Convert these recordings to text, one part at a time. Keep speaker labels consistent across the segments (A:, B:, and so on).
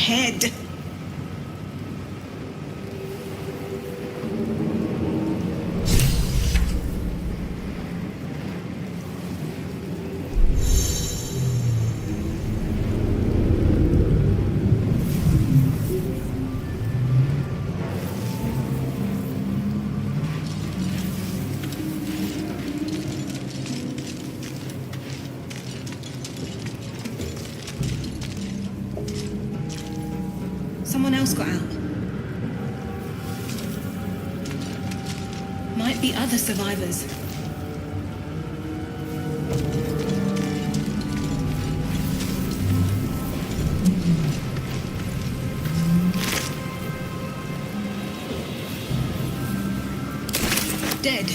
A: head. Someone else got out. Might be other survivors. Dead.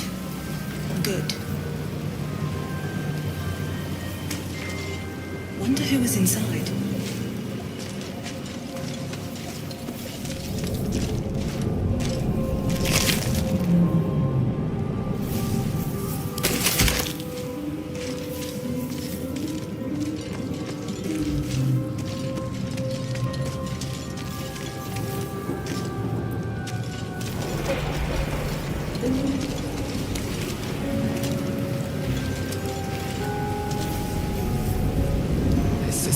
A: Good. Wonder who was inside.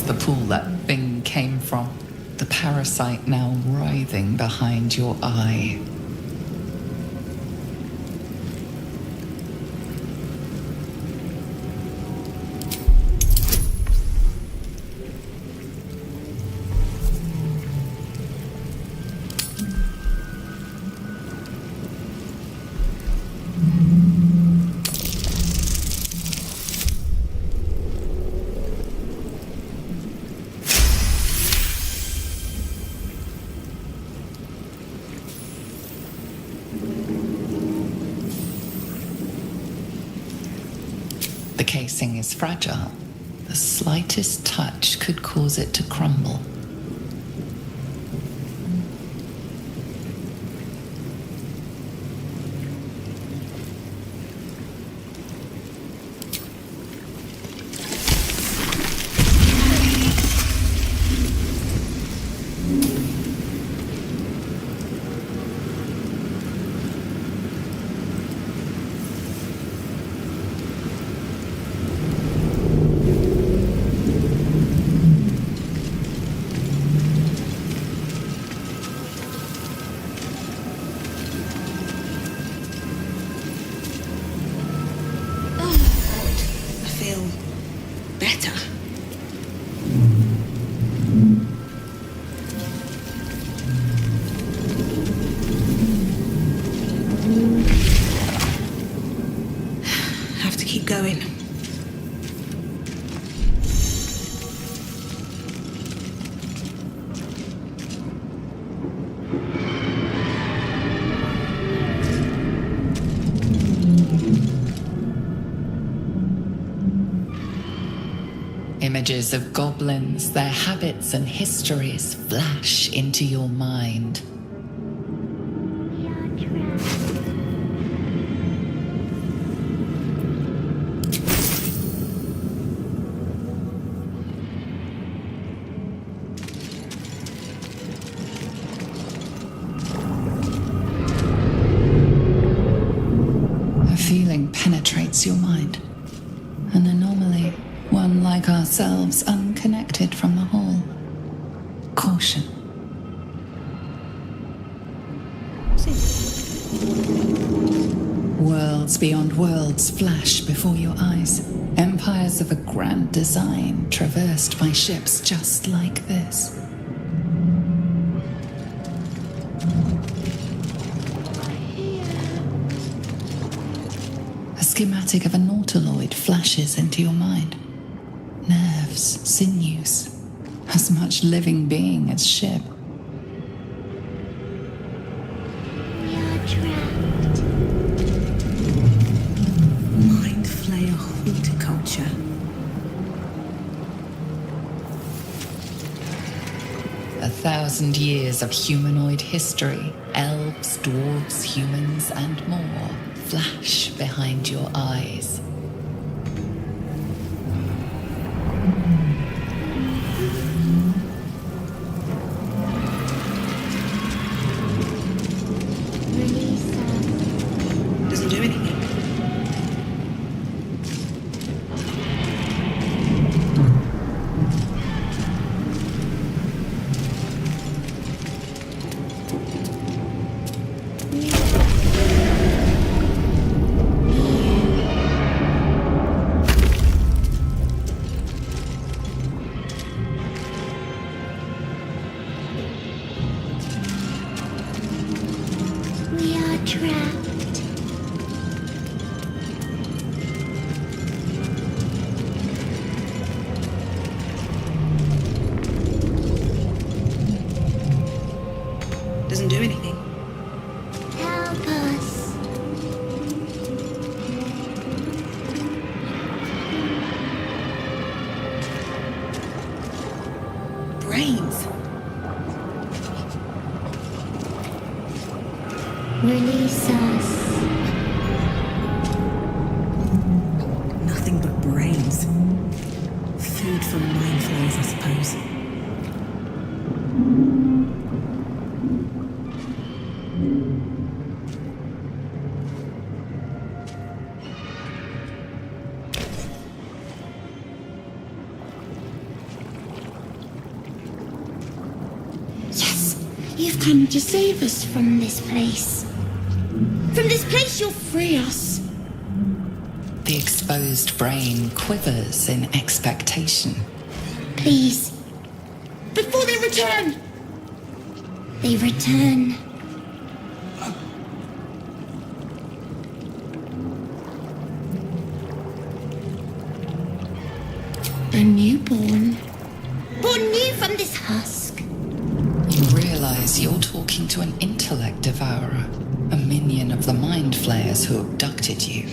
B: The pool that thing came from. The parasite now writhing behind your eye. The casing is fragile. The slightest touch could cause it to crumble.
A: Better. Have to keep going.
B: Images of goblins, their habits and histories flash into your mind. A feeling penetrates your mind. An anomaly. One like ourselves, unconnected from the whole. Caution. Worlds beyond worlds flash before your eyes. Empires of a grand design, traversed by ships just like this. A schematic of a nautiloid flashes into your mind. Nerves, sinews, as much living being as ship.
C: We are trapped.
A: Mind flayer horticulture.
B: A 1,000 years of humanoid history, elves, dwarves, humans, and more flash behind your eyes.
A: brains.
C: Release us.
A: Nothing but brains. Food for mind flayers, I suppose.
C: Yes, you've come to save us from this place. From this place you'll free us.
B: The exposed brain quivers in expectation.
C: Please. Before they return. They return. A newborn. Born new from this husk.
B: You realize you're talking to an intellect devourer, a minion of the mind flayers who abducted you.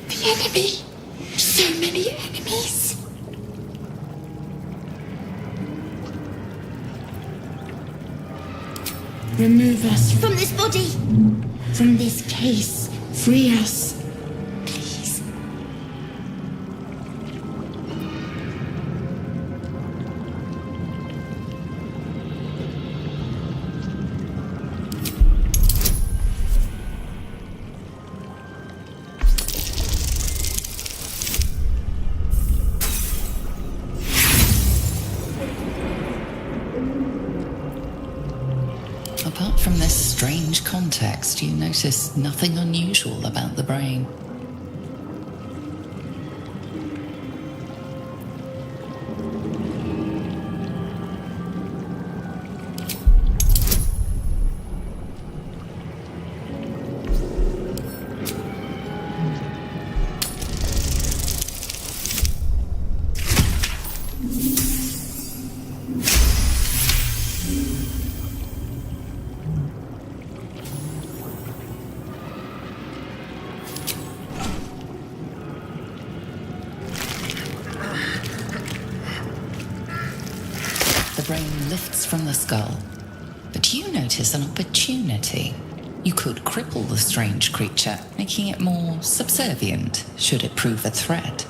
C: The enemy. So many enemies. Remove us from this body. From this case. Free us. Please.
B: Apart from this strange context, you notice nothing unusual about the brain. The brain lifts from the skull, but you notice an opportunity. You could cripple the strange creature, making it more subservient, should it prove a threat.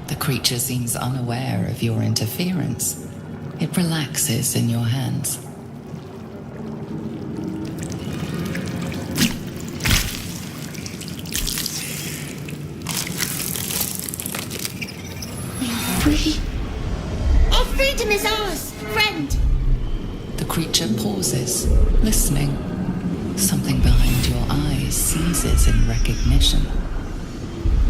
B: The creature seems unaware of your interference. It relaxes in your hands.
C: We are free. Our freedom is ours, friend.
B: The creature pauses, listening. Something behind your eyes seizes in recognition.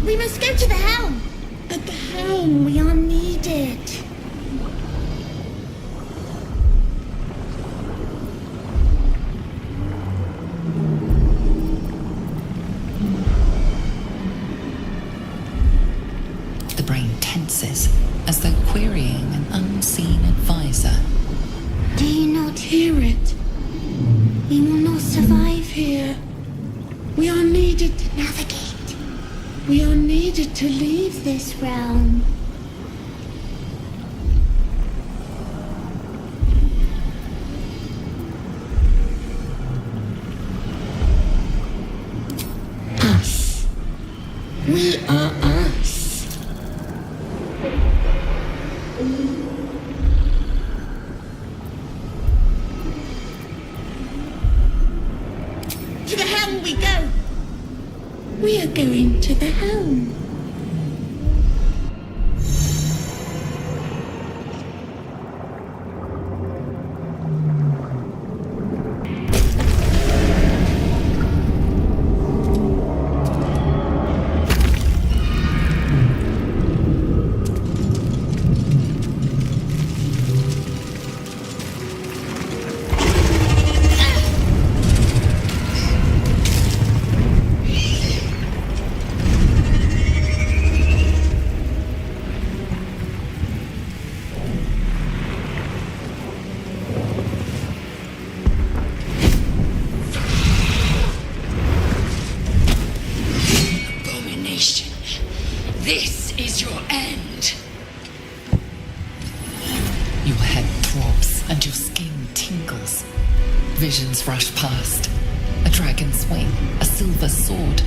C: We must go to the helm. At the helm, we are needed.
B: The brain tenses, as though querying an unseen advisor.
C: Do you not hear it? We will not survive here. We are needed to navigate. We are needed to leave this realm. Us. We are us. To the helm we go. We are going to the helm.
B: and your skin tingles. Visions rush past. A dragon's wing, a silver sword,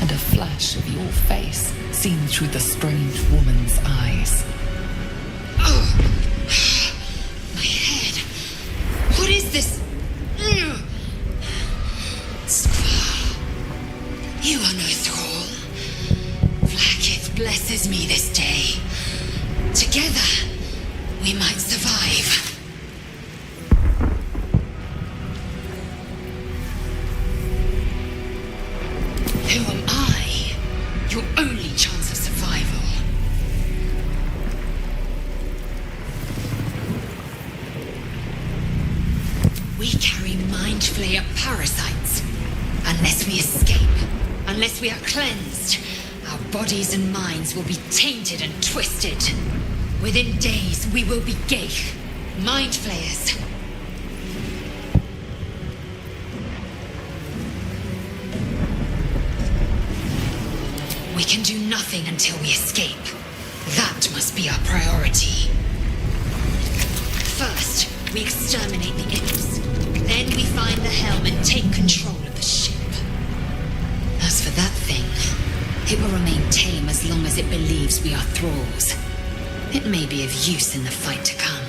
B: and a flash of your face seen through the strange woman's eyes.
D: Oh! My head! What is this? Squall, you are no thrall. Vlaakith blesses me this day. Together, we might survive. Who am I? Your only chance of survival. We carry mind flayer parasites. Unless we escape, unless we are cleansed, our bodies and minds will be tainted and twisted. Within days, we will be Gaich, mind flayers. We can do nothing until we escape. That must be our priority. First, we exterminate the imps. Then we find the helm and take control of the ship. As for that thing, it will remain tame as long as it believes we are thralls. It may be of use in the fight to come.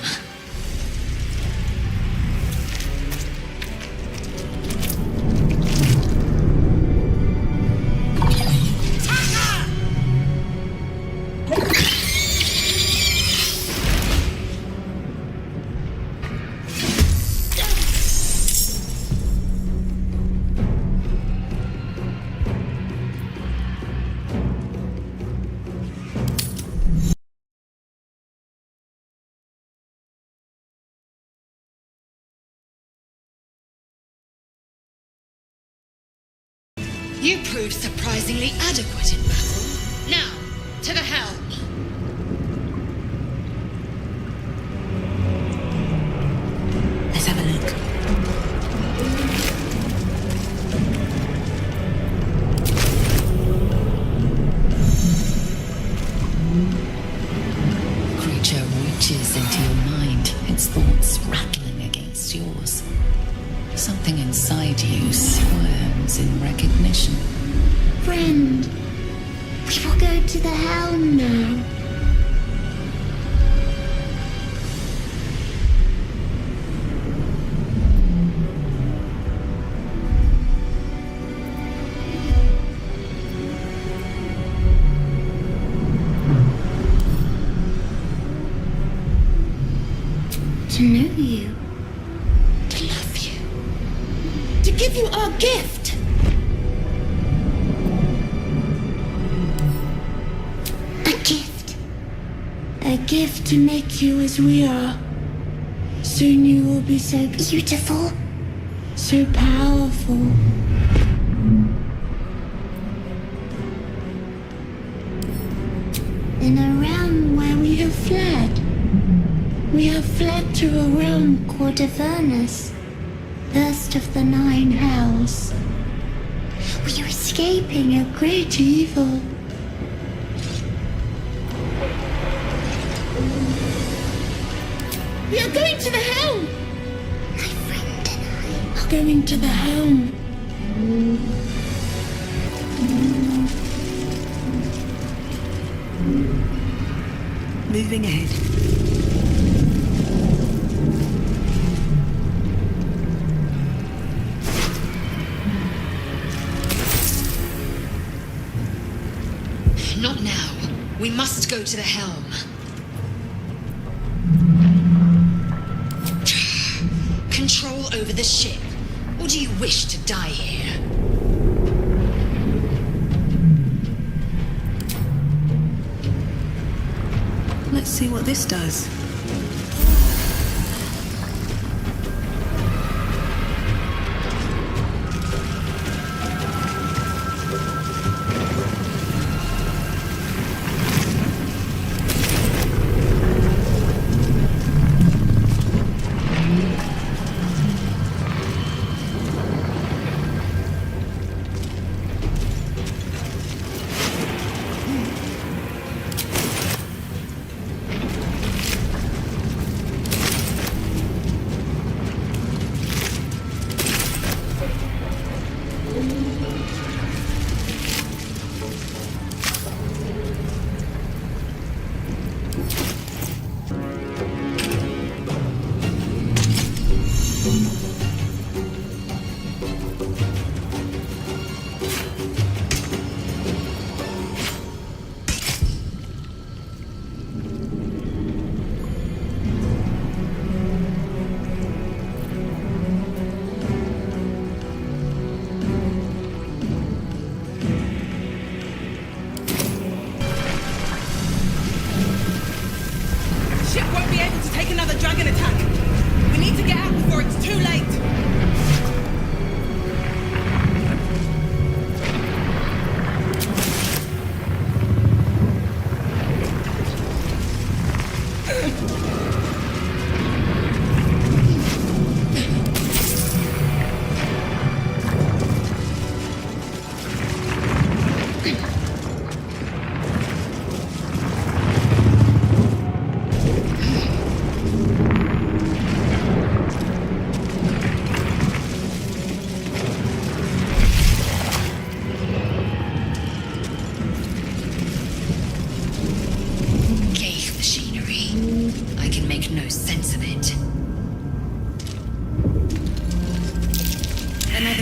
D: You proved surprisingly adequate in battle. Now, to the helm.
A: Let's have a look.
B: The creature reaches into your mind, its thoughts rattling against yours. Something inside you squirms in recognition.
C: Friend, we will go to the helm now. To know you.
D: To love you.
C: To give you our gift. A gift. A gift to make you as we are. Soon you will be so beautiful, so powerful. In a realm where we have fled. We have fled to a realm called Avernus, first of the 9 hells. We are escaping a great evil. We are going to the helm! My friend and I are going to the helm.
A: Moving ahead.
D: Not now. We must go to the helm. Control over the ship. Or do you wish to die here?
A: Let's see what this does. take another dragon attack. We need to get out before it's too late.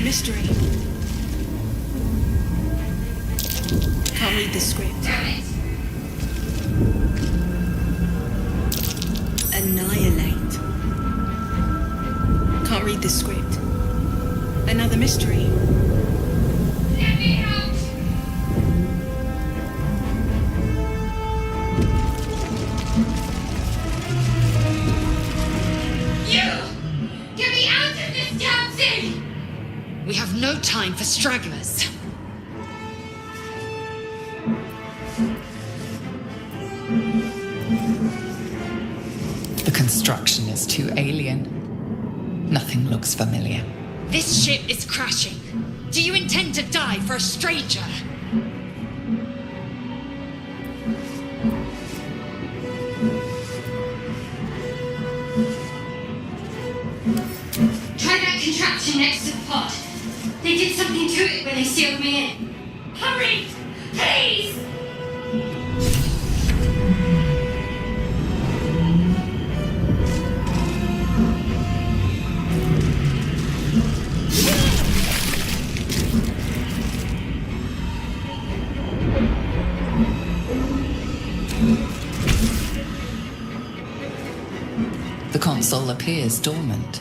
A: Mystery. Can't read the script. Annihilate. Can't read the script. Another mystery.
C: Let me out! You! Get me out of this damn thing!
D: We have no time for stragglers.
B: The construction is too alien. Nothing looks familiar.
D: This ship is crashing. Do you intend to die for a stranger?
C: Try that contraption next to the pod. They did something to it when they sealed me in. Hurry! Please!
B: The console appears dormant.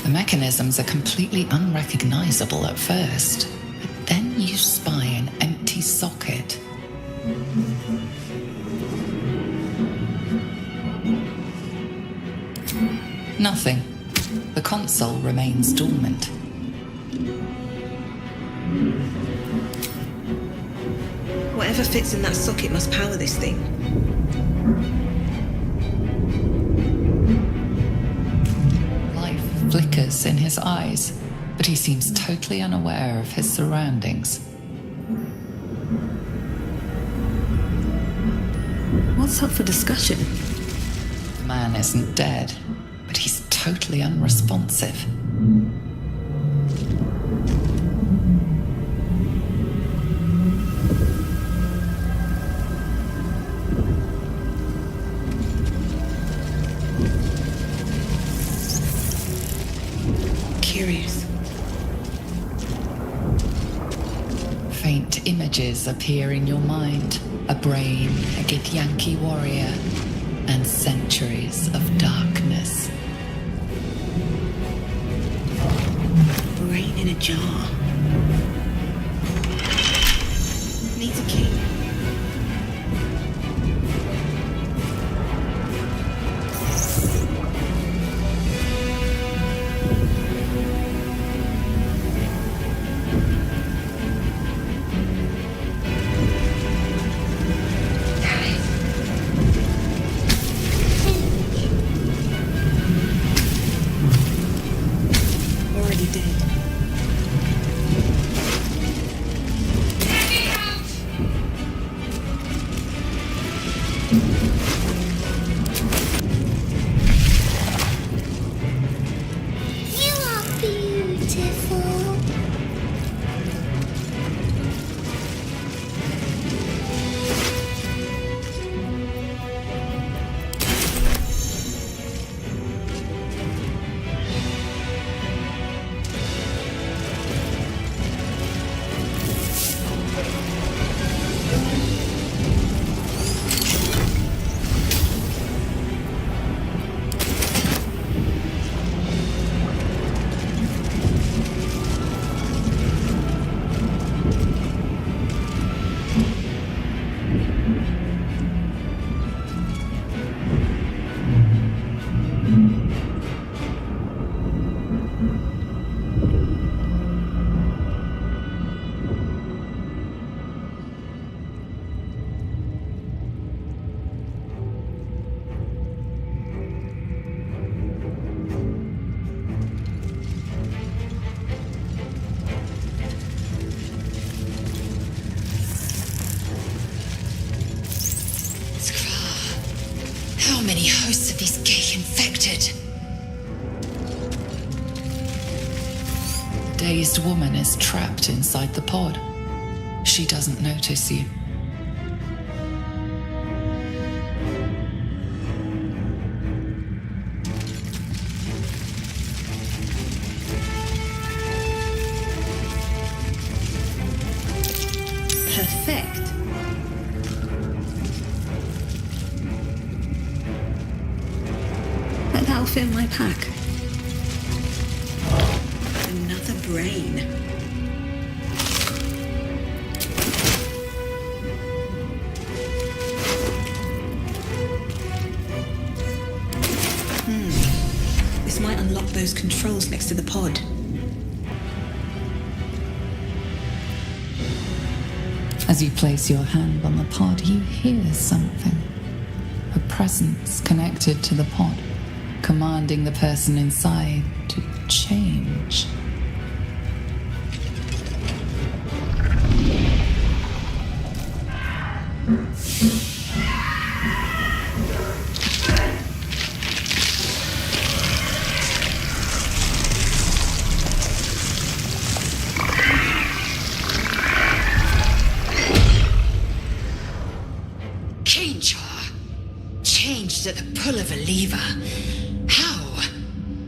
B: The mechanisms are completely unrecognizable at first, but then you spy an empty socket. Nothing. The console remains dormant.
A: Whatever fits in that socket must power this thing.
B: Life flickers in his eyes, but he seems totally unaware of his surroundings.
A: What's up for discussion?
B: The man isn't dead, but he's totally unresponsive.
A: Curious.
B: Faint images appear in your mind. A brain, a Githyanki warrior, and centuries of darkness.
A: Brain in a jar. Needs a key.
B: dazed woman is trapped inside the pod. She doesn't notice you.
A: Perfect. That'll fill my pack. Another brain. This might unlock those controls next to the pod.
B: As you place your hand on the pod, you hear something. A presence connected to the pod, commanding the person inside to change.
D: Changed at the pull of a lever. How?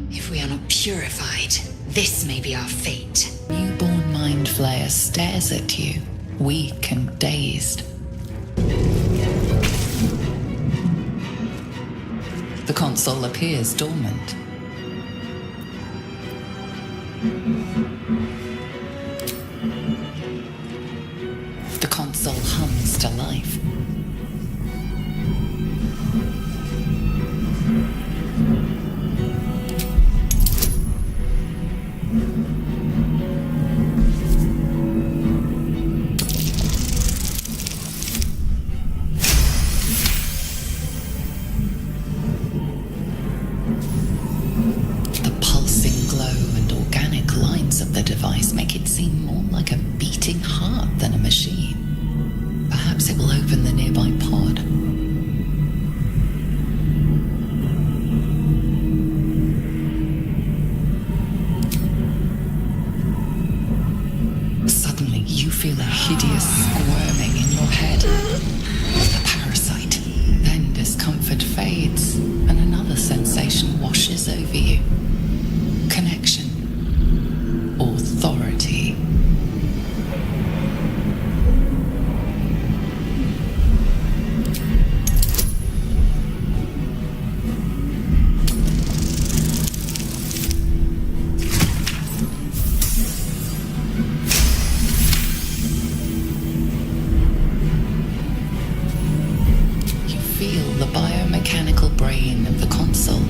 D: If we are not purified, this may be our fate.
B: Newborn mind flayer stares at you, weak and dazed. The console appears dormant. The console hums to life.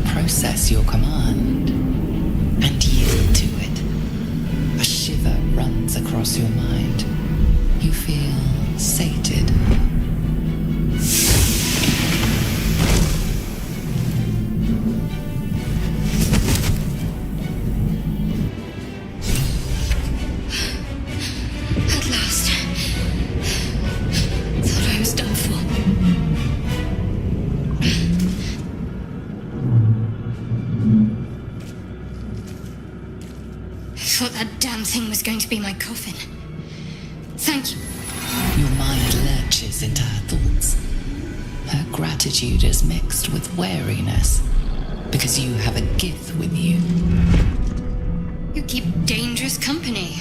B: Process your command and yield to it. A shiver runs across your mind. You feel sated.
D: At last. Thought I was done for. Thought that damn thing was going to be my coffin. Thank you.
B: Your mind lurches into her thoughts. Her gratitude is mixed with wariness, because you have a Gith with you.
D: You keep dangerous company.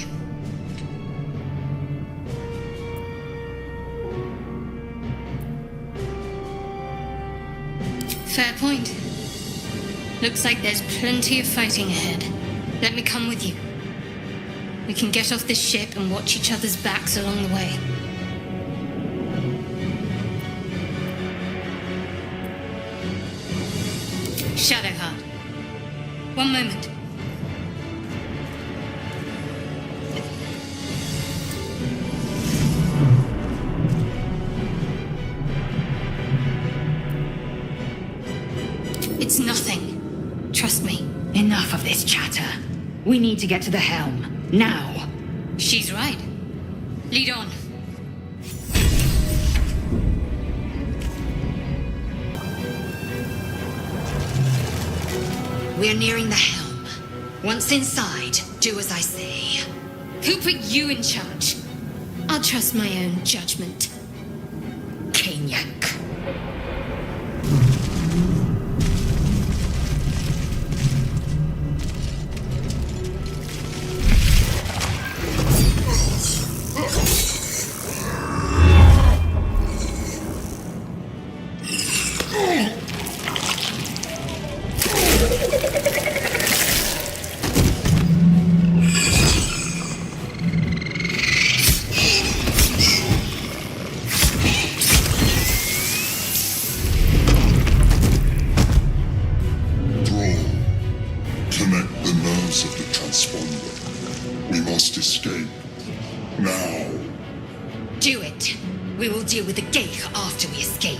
D: Fair point. Looks like there's plenty of fighting ahead. Let me come with you. We can get off this ship and watch each other's backs along the way. Shadowheart. One moment. It's nothing. Trust me.
E: Enough of this chatter. We need to get to the helm. Now.
D: She's right. Lead on. We're nearing the helm. Once inside, do as I say. Who put you in charge?
C: I'll trust my own judgment.
D: Kanyak. Do it. We will deal with the gate after we escape.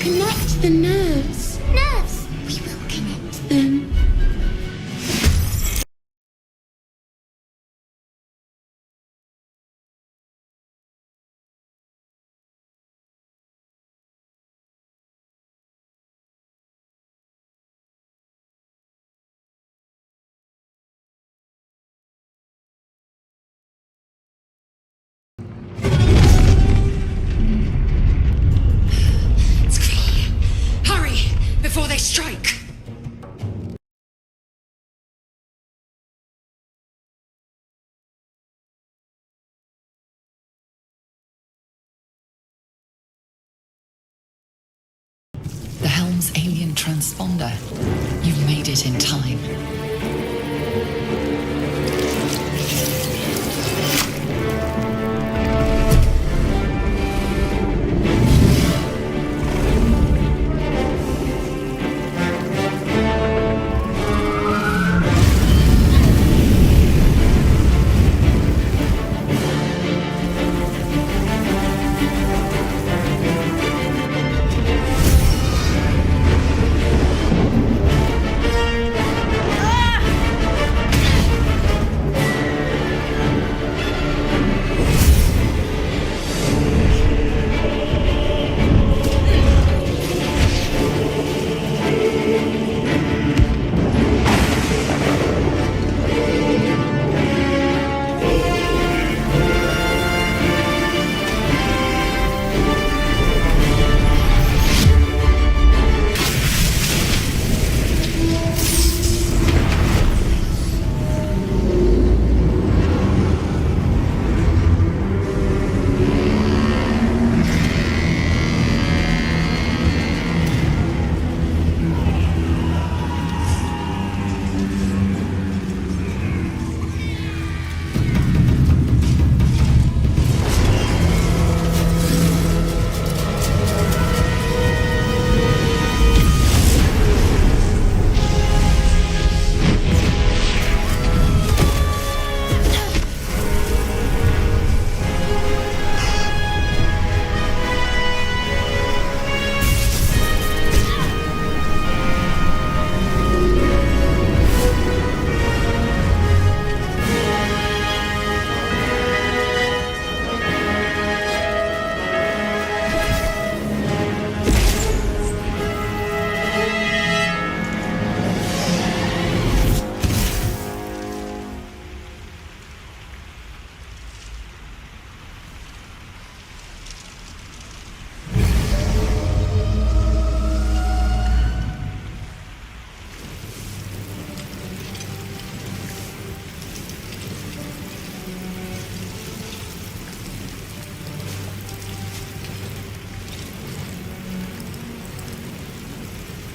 C: Connect the nerves. Nerves! We will connect them.
D: Before they strike!
B: The helm's alien transponder. You've made it in time.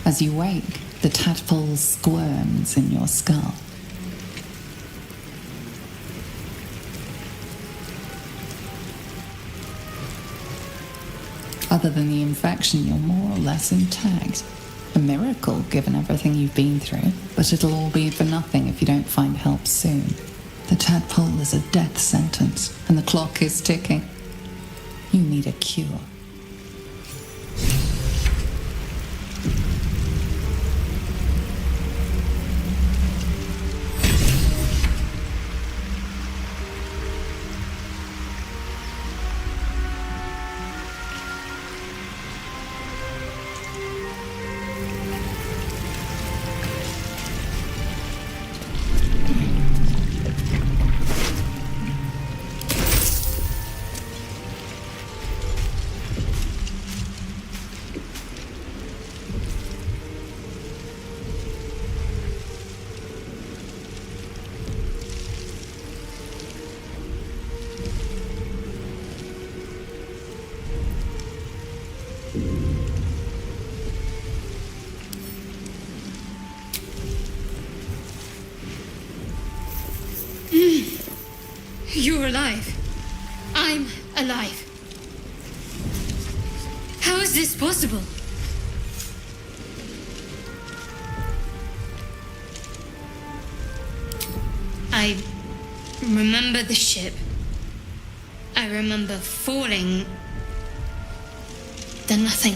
B: As you wake, the tadpole squirms in your skull. Other than the infection, you're more or less intact. A miracle, given everything you've been through, but it'll all be for nothing if you don't find help soon. The tadpole is a death sentence, and the clock is ticking. You need a cure.
D: You're alive. I'm alive. How is this possible? I remember the ship. I remember falling. Then nothing.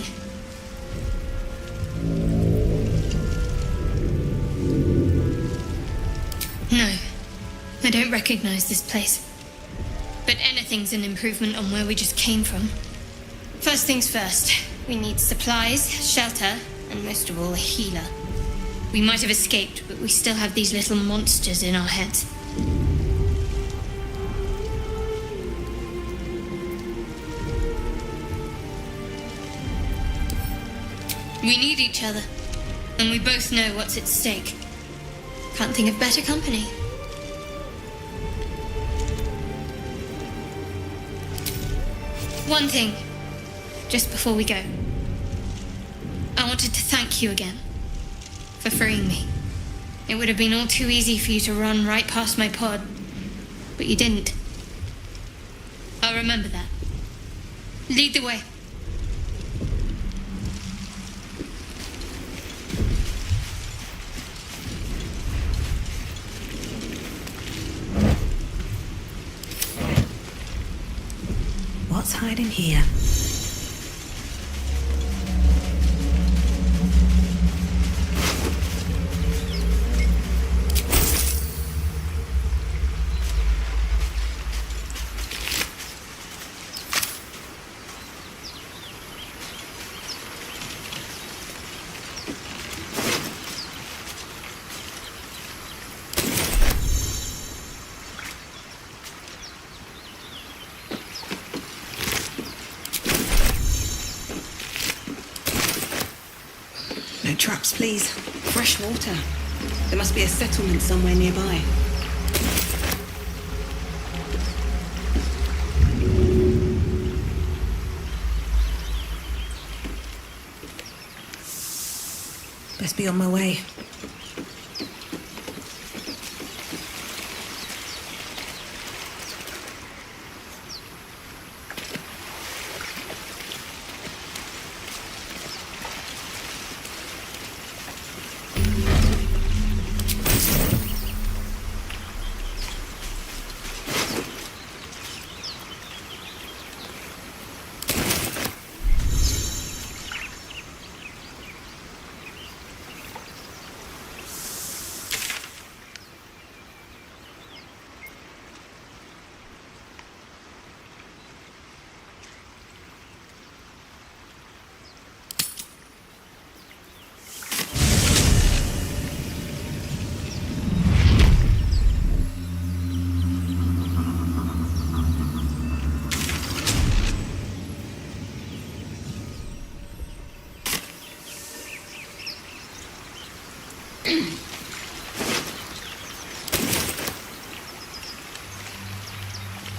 D: No, I don't recognize this place. But anything's an improvement on where we just came from. First things first, we need supplies, shelter, and most of all, a healer. We might have escaped, but we still have these little monsters in our heads. We need each other, and we both know what's at stake. Can't think of better company. One thing, just before we go. I wanted to thank you again for freeing me. It would have been all too easy for you to run right past my pod, but you didn't. I'll remember that. Lead the way.
A: What's hiding here? No traps, please. Fresh water. There must be a settlement somewhere nearby. Best be on my way.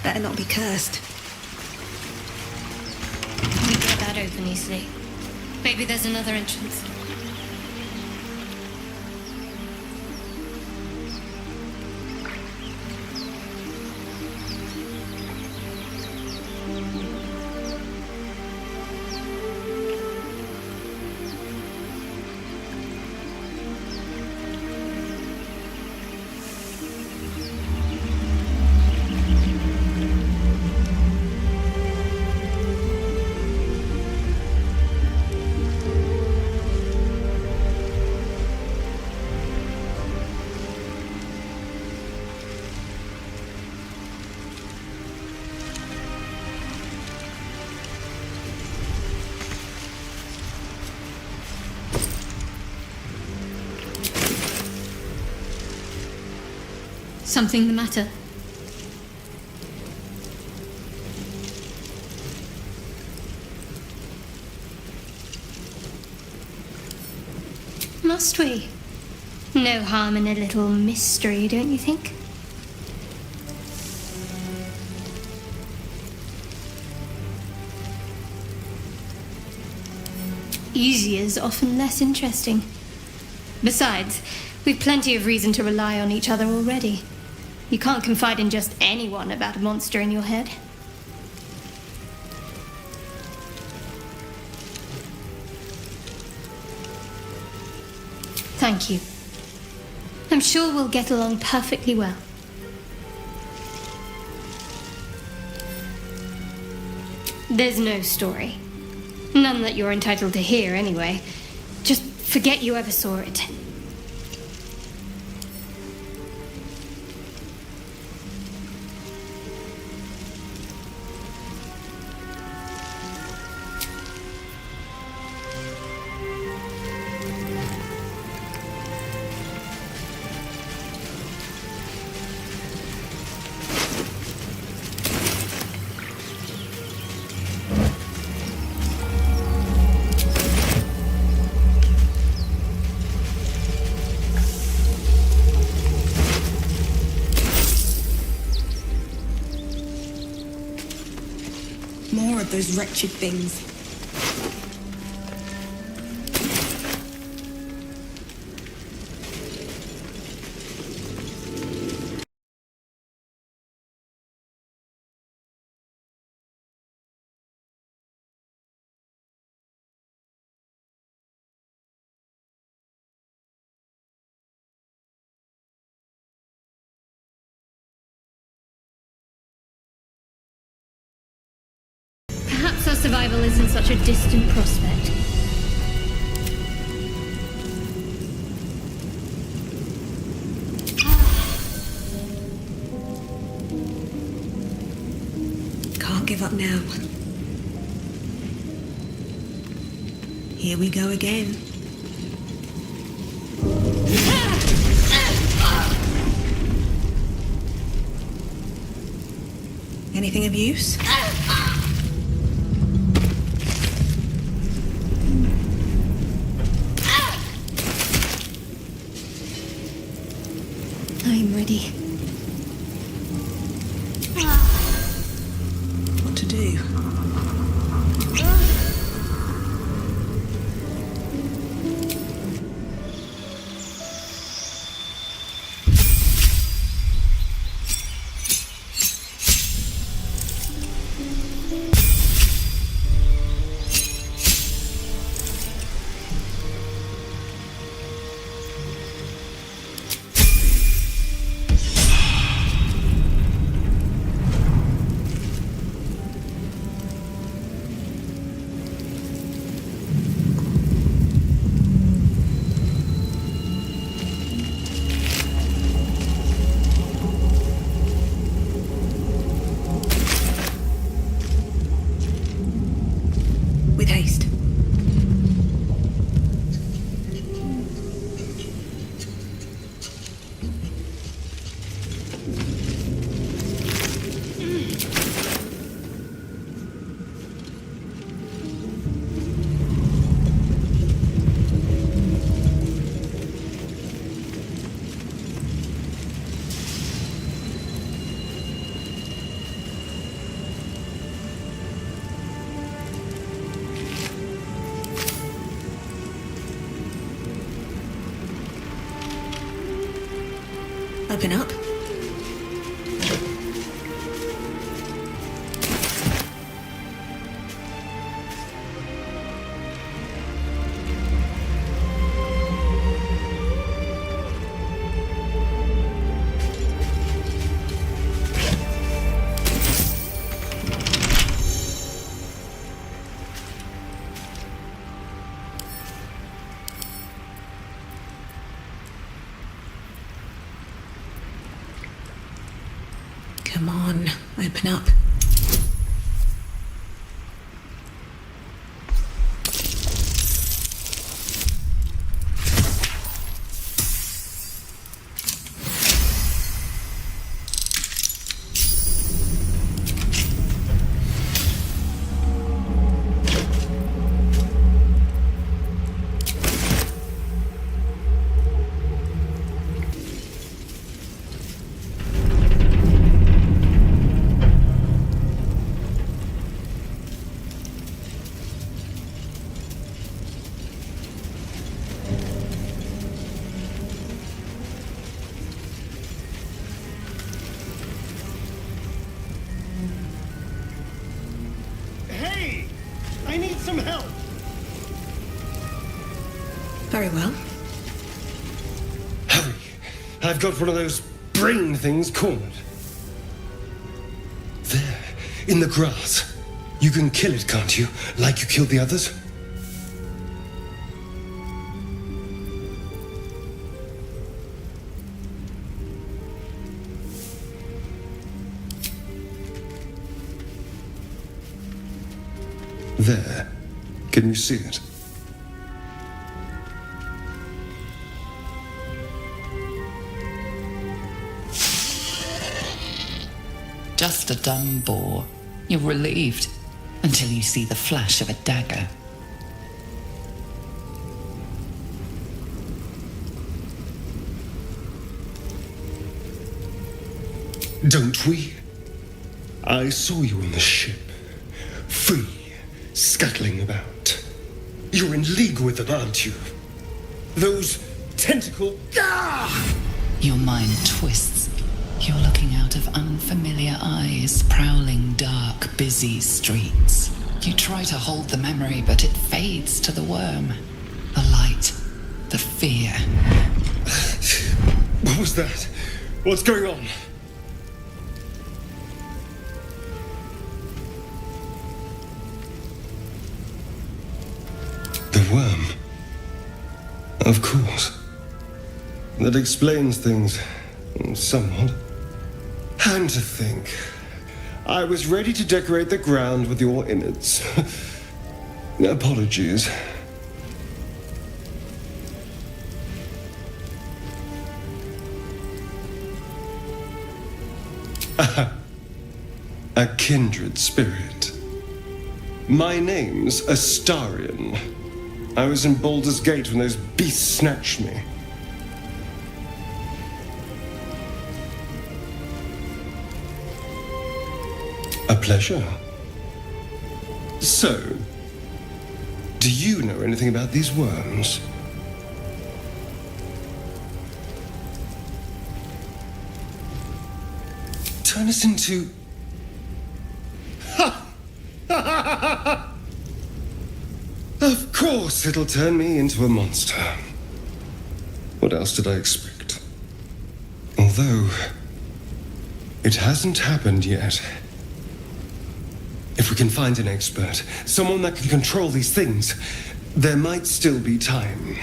A: Better not be cursed.
D: We get that open easily. Maybe there's another entrance. Something the matter? Must we? No harm in a little mystery, don't you think? Easy is often less interesting. Besides, we've plenty of reason to rely on each other already.
F: You can't confide in just anyone about a monster in your head. Thank you. I'm sure we'll get along perfectly well. There's no story. None that you're entitled to hear, anyway. Just forget you ever saw it.
A: More of those wretched things.
F: Perhaps our survival isn't such a distant prospect.
A: Can't give up now. Here we go again. Anything of use?
F: I'm ready.
A: What to do? With haste. Open up. Come on, open up.
G: I need some help!
A: Very well.
G: Hurry! I've got one of those brain things cornered. There, in the grass. You can kill it, can't you? Like you killed the others? There. Can you see it?
B: Just a dumb boar. You're relieved until you see the flash of a dagger.
G: Don't we? I saw you on the ship. Free, scuttling about. You're in league with them, aren't you? Those tentacle... Ah!
B: Your mind twists. You're looking out of unfamiliar eyes, prowling dark, busy streets. You try to hold the memory, but it fades to the worm. The light, the fear.
G: What was that? What's going on? The worm. Of course. That explains things somewhat. And to think, I was ready to decorate the ground with your innards. Apologies. A kindred spirit. My name's Astarion. I was in Baldur's Gate when those beasts snatched me. A pleasure. So, do you know anything about these worms? Turn us into... Of course it'll turn me into a monster. What else did I expect? Although, it hasn't happened yet. If we can find an expert, someone that can control these things, there might still be time.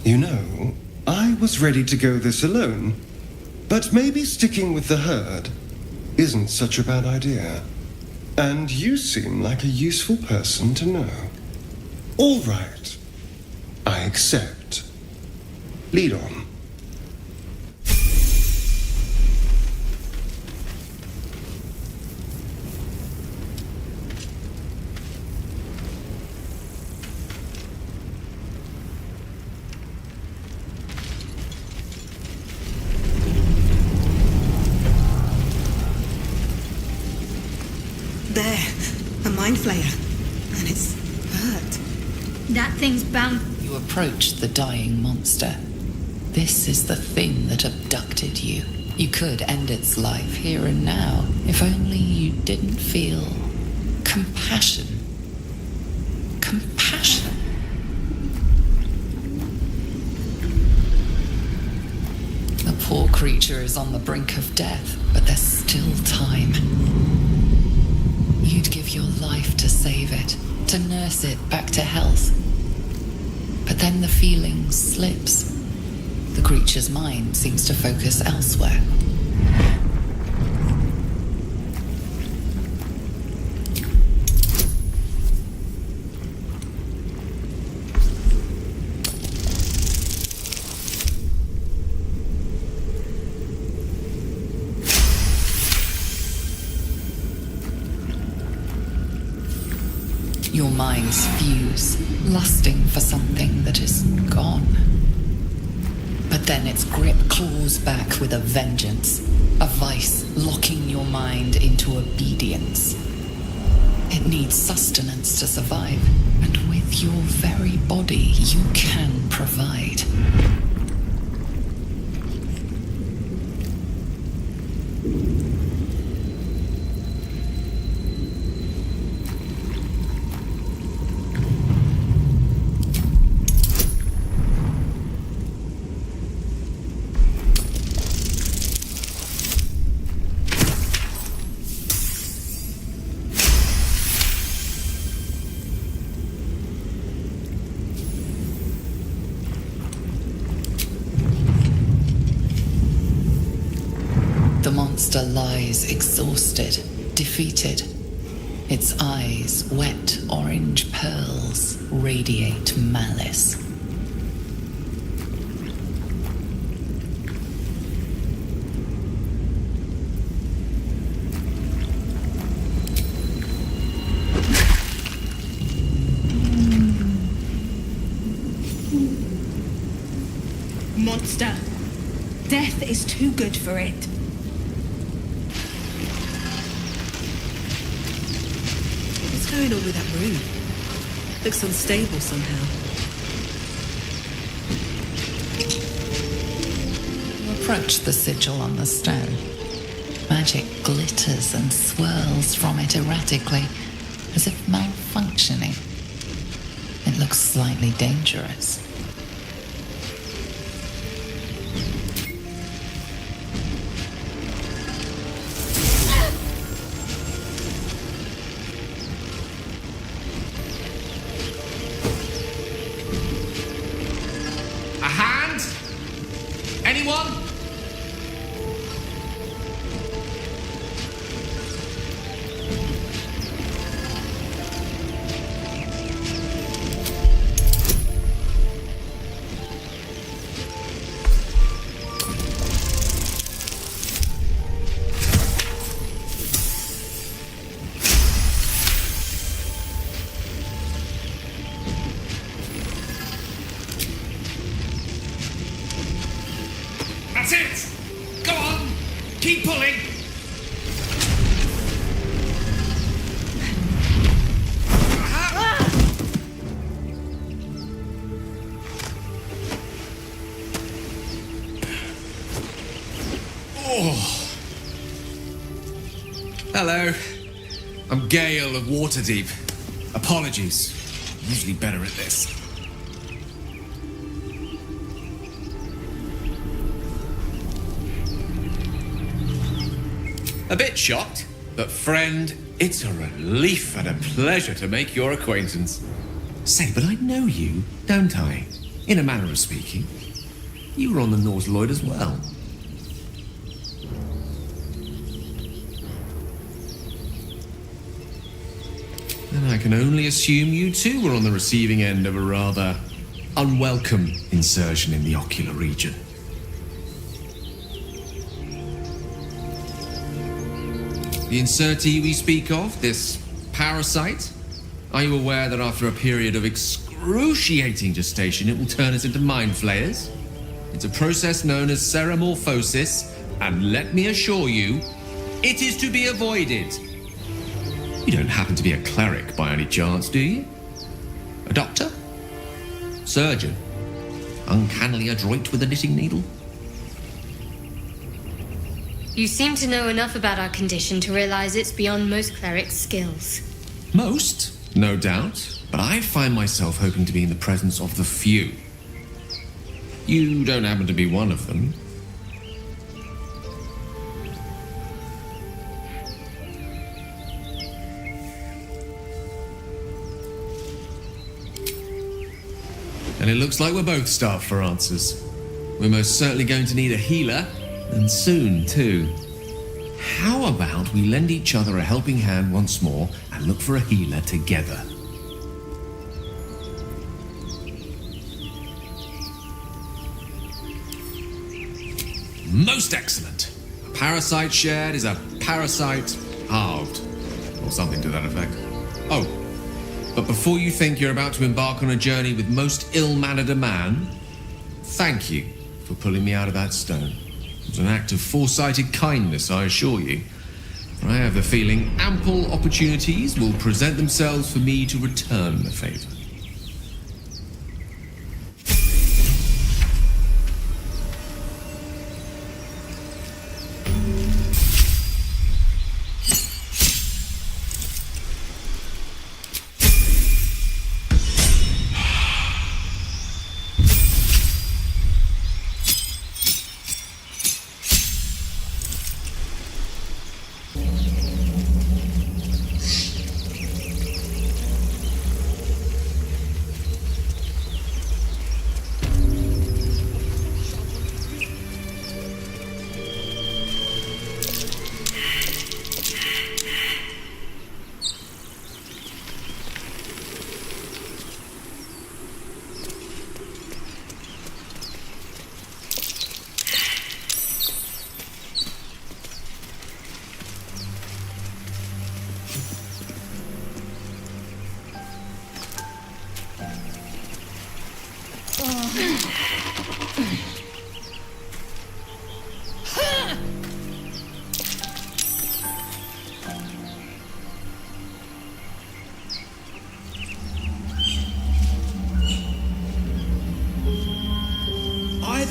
G: You know, I was ready to go this alone, but maybe sticking with the herd isn't such a bad idea. And you seem like a useful person to know. All right. I accept. Lead on.
A: There, a mind flayer. And it's hurt.
F: That thing's bound.
B: You approach the dying monster. This is the thing that abducted you. You could end its life here and now, if only you didn't feel compassion. Compassion. The poor creature is on the brink of death, but there's still time. You'd give your life to save it, to nurse it back to health. But then the feeling slips. The creature's mind seems to focus elsewhere. Your minds fuse, lusting for something that is gone. But then its grip claws back with a vengeance, a vice locking your mind into obedience. It needs sustenance to survive, and with your very body you can provide. monster lies exhausted, defeated. Its eyes, wet orange pearls, radiate malice.
A: Monster. Death is too good for it. What's going on with that room? Looks unstable somehow.
B: You approach the sigil on the stone. Magic glitters and swirls from it erratically, as if malfunctioning. It looks slightly dangerous.
H: That's it! Go on! Keep pulling! Oh. Hello. I'm Gale of Waterdeep. Apologies. I'm usually better at this. A bit shocked, but friend, it's a relief and a pleasure to make your acquaintance. Say, but I know you, don't I? In a manner of speaking. You were on the North Lloyd as well. And I can only assume you too were on the receiving end of a rather unwelcome insertion in the ocular region. The insertee we speak of, this parasite, are you aware that after a period of excruciating gestation, it will turn us into mind flayers? It's a process known as ceremorphosis, and let me assure you, it is to be avoided. You don't happen to be a cleric by any chance, do you? A doctor? Surgeon? Uncannily adroit with a knitting needle?
F: You seem to know enough about our condition to realize it's beyond most clerics' skills.
H: Most, no doubt, but I find myself hoping to be in the presence of the few. You don't happen to be one of them. And it looks like we're both starved for answers. We're most certainly going to need a healer, and soon too. How about we lend each other a helping hand once more and look for a healer together? Most excellent. A parasite shared is a parasite halved, or something to that effect. Oh, but before you think you're about to embark on a journey with most ill-mannered a man, thank you for pulling me out of that stone. It was an act of foresighted kindness, I assure you. For I have the feeling ample opportunities will present themselves for me to return the favor.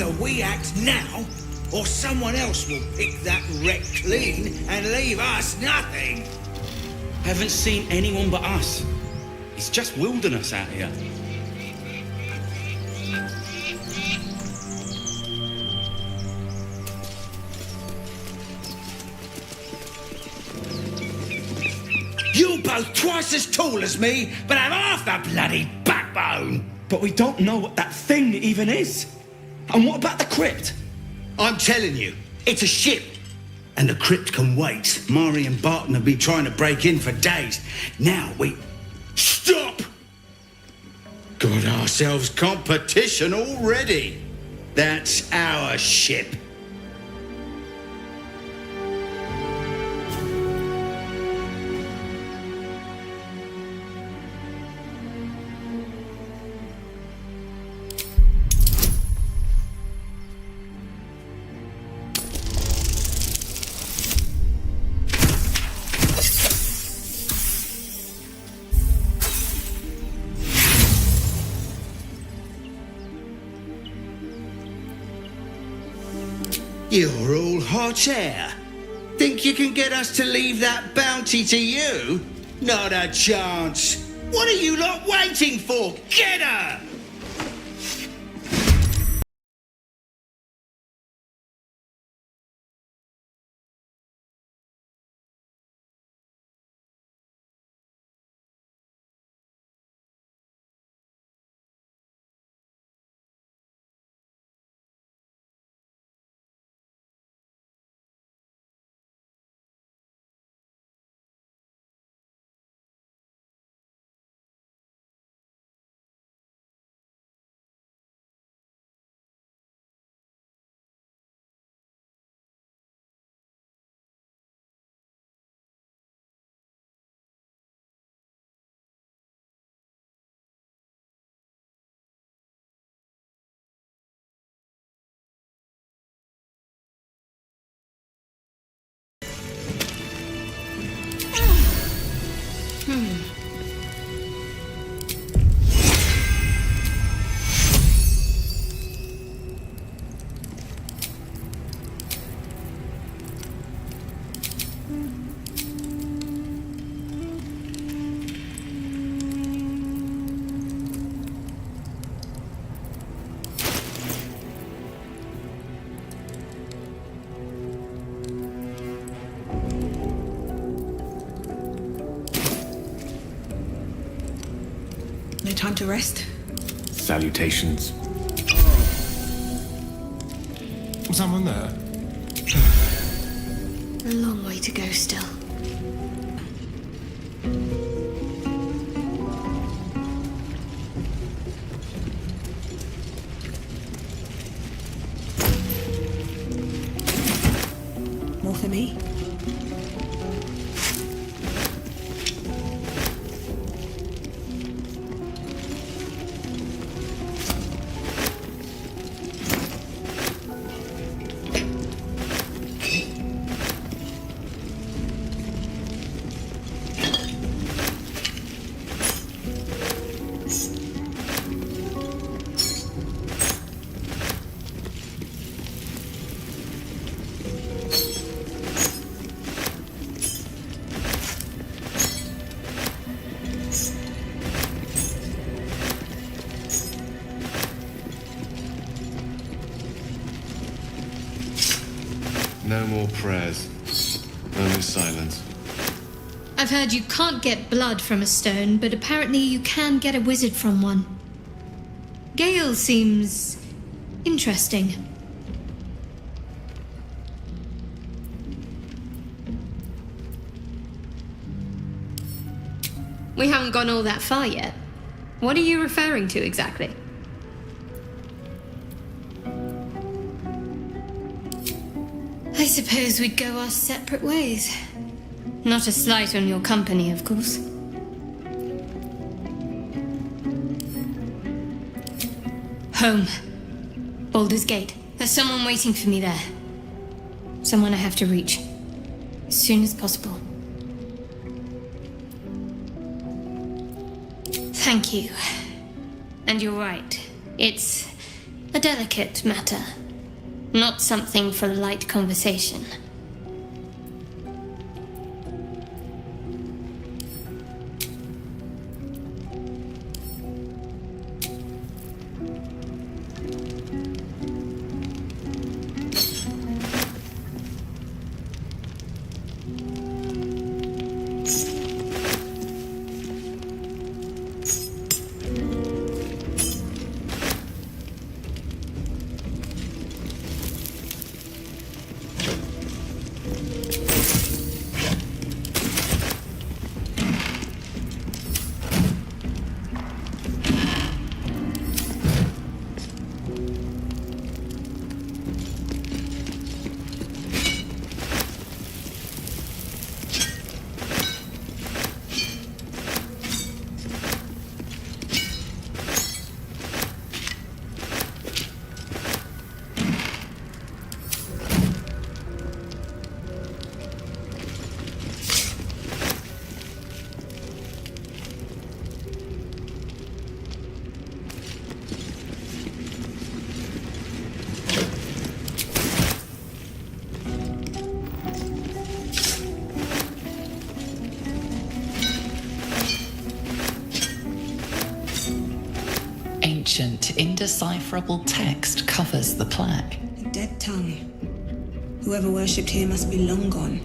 I: Either we act now, or someone else will pick that wreck clean and leave us nothing.
J: Haven't seen anyone but us. It's just wilderness out here.
I: You're both twice as tall as me, but have half the bloody backbone.
J: But we don't know what that thing even is. And what about the crypt?
I: I'm telling you, it's a ship. And the crypt can wait. Mari and Barton have been trying to break in for days. Now we... Stop! Got ourselves competition already. That's our ship. You're all hot air. Think you can get us to leave that bounty to you? Not a chance. What are you lot waiting for? Get her!
A: No time to rest?
K: Salutations.
G: Someone there?
F: A long way to go still.
A: More for me?
K: No more prayers. Only silence.
F: I've heard you can't get blood from a stone, but apparently you can get a wizard from one. Gale seems interesting. We haven't gone all that far yet. What are you referring to exactly? I suppose we'd go our separate ways. Not a slight on your company, of course. Home. Baldur's Gate. There's someone waiting for me there. Someone I have to reach. As soon as possible. Thank you. And you're right. It's A delicate matter. Not something for light conversation.
B: Ancient, indecipherable text covers the plaque.
A: A dead tongue. Whoever worshipped here must be long gone.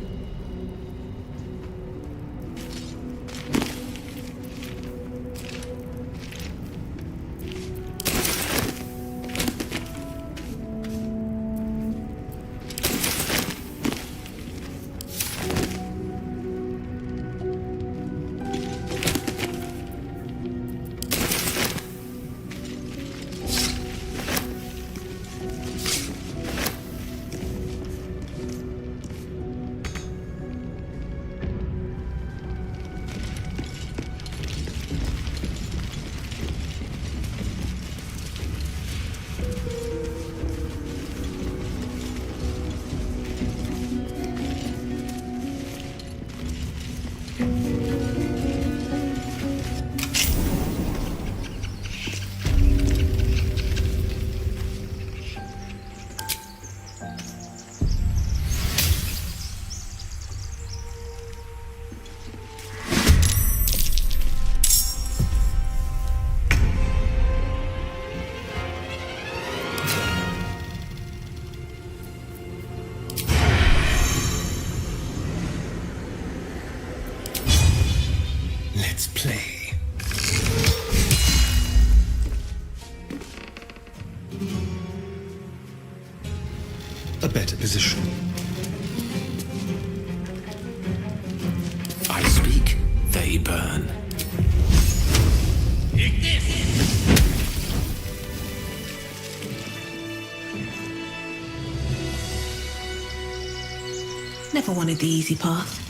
G: Let's play. A better position.
K: I speak, they burn.
J: Take this!
A: Never wanted the easy path.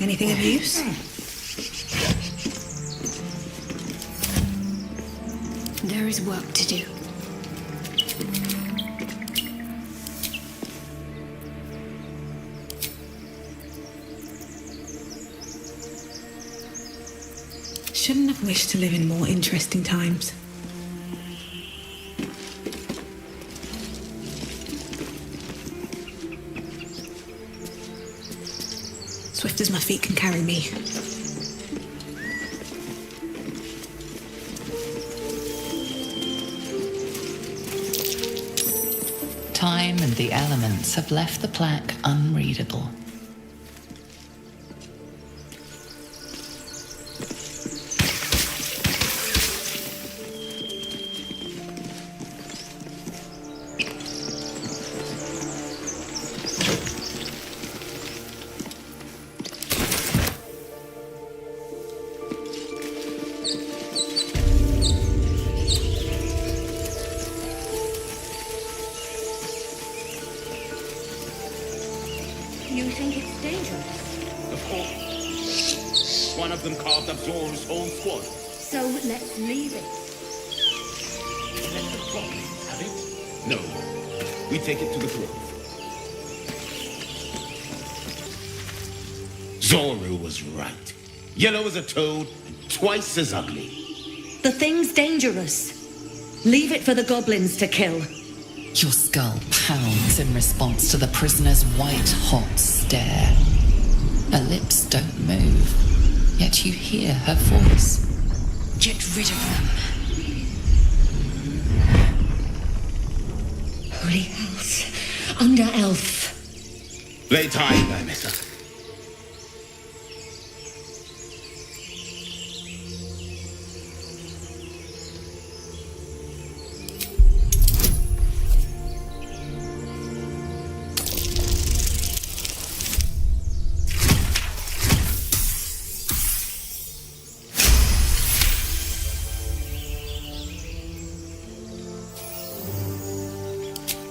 A: Anything of use?
F: There is work to do.
A: Shouldn't have wished to live in more interesting times. Swift as my feet can carry me.
B: Time and the elements have left the plaque unreadable.
L: of them carved up Zorn's whole squad.
C: So let's leave it.
L: Let the goblins have it? No. We take it to the grove. Zoru was right. Yellow as a toad and twice as ugly.
E: The thing's dangerous. Leave it for the goblins to kill.
B: Your skull pounds in response to the prisoner's white-hot stare. Her lips don't move, yet you hear her voice.
D: Get rid of them.
E: Holy house. Under elf.
L: Lay time, my messer.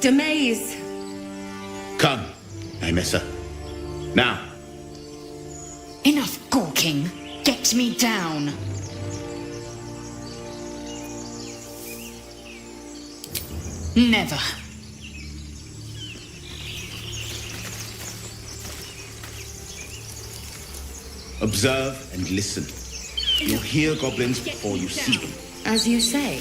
E: Demaze.
L: Come, my messer. Now.
E: Enough gawking. Get me down. Never.
L: Observe and listen. You'll hear goblins before you see them.
E: As you say.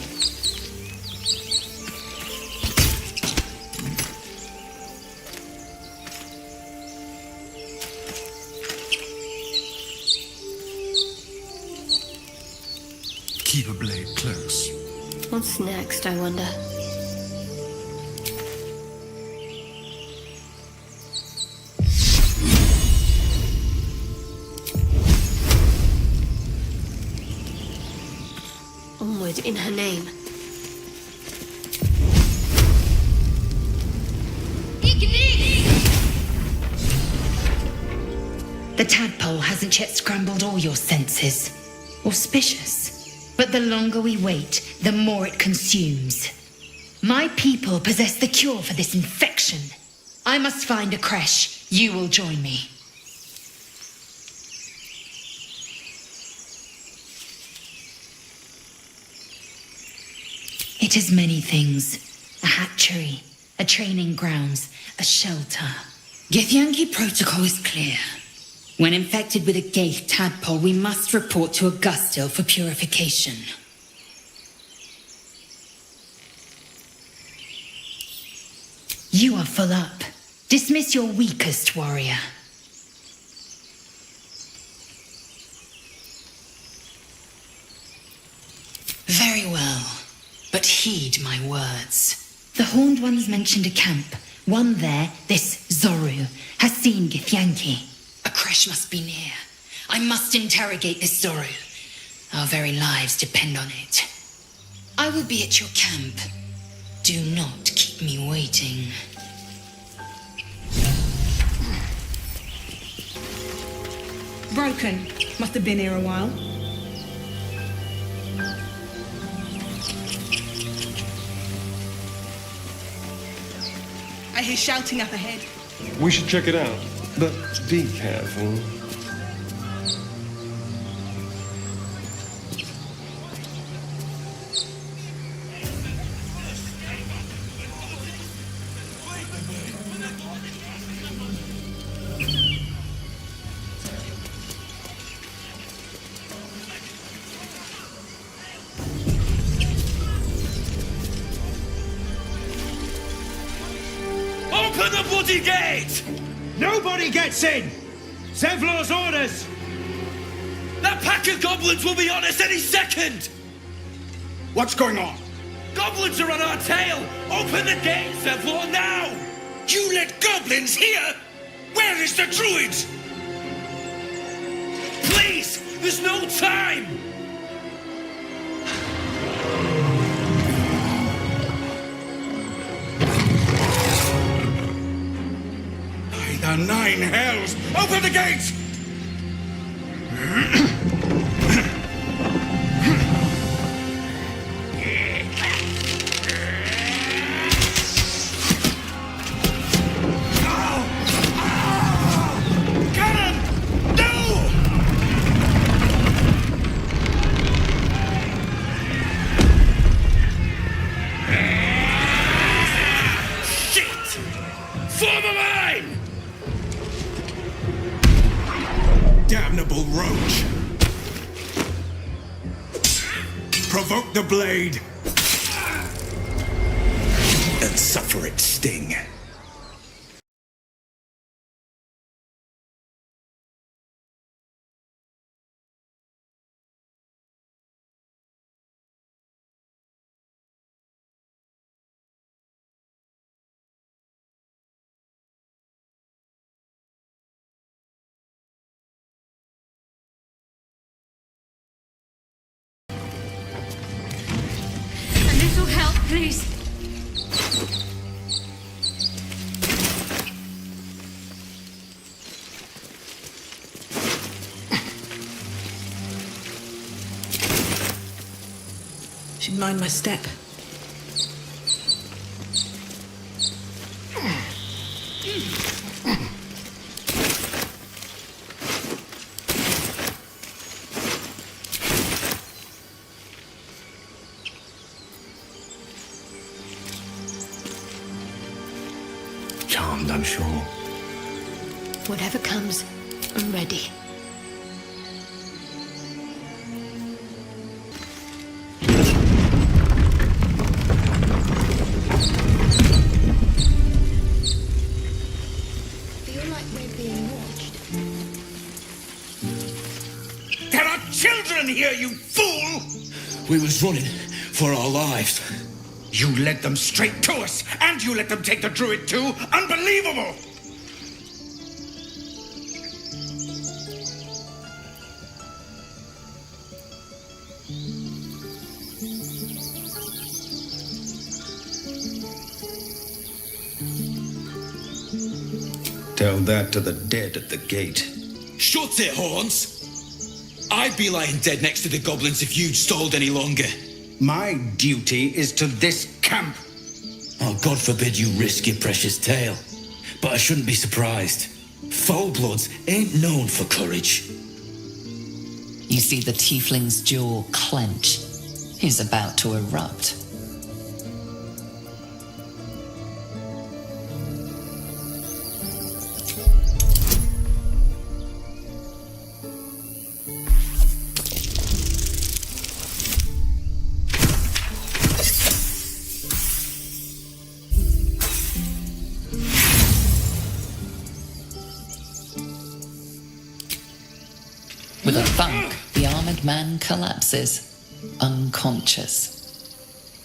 K: Keep a blade close.
C: What's next, I wonder? Onward in her name.
E: The tadpole hasn't yet scrambled all your senses. Auspicious. But the longer we wait, the more it consumes. My people possess the cure for this infection. I must find a creche. You will join me. It is many things. A hatchery, a training grounds, a shelter. Githyanki protocol is clear. When infected with a Gaith tadpole, we must report to Augustil for purification. You are full up. Dismiss your weakest warrior. Very well, but heed my words. The Horned Ones mentioned a camp. One there, this Zoru, has seen Githyanki. A creche must be near. I must interrogate this Zoru. Our very lives depend on it. I will be at your camp. Do not keep me waiting.
M: Broken. Must have been here a while. I hear shouting up ahead.
G: We should check it out, but be careful.
J: Open the bloody gate!
I: Nobody gets in! Zevlor's orders!
J: That pack of goblins will be on us any second!
I: What's going on?
J: Goblins are on our tail! Open the gate, Zevlor, now!
I: You let goblins here? Where is the druid?
J: Please! There's no time!
I: By the nine hells! Open the gates! provoke the blade and suffer its sting.
F: A little help, please.
A: Should mind my step.
I: Charmed, I'm sure.
C: Whatever comes, I'm ready. Feel like we're being watched.
I: There are children here, you fool! We was running for our lives. You led them straight to us, and you let them take the druid too? Unbelievable! Tell that to the dead at the gate.
N: Shut it, Horns! I'd be lying dead next to the goblins if you'd stalled any longer.
I: My duty is to this camp.
N: Oh, God forbid you risk your precious tail. But I shouldn't be surprised. Foul-bloods ain't known for courage.
B: You see the tiefling's jaw clench. He's about to erupt. With a thunk, the armored man collapses, unconscious.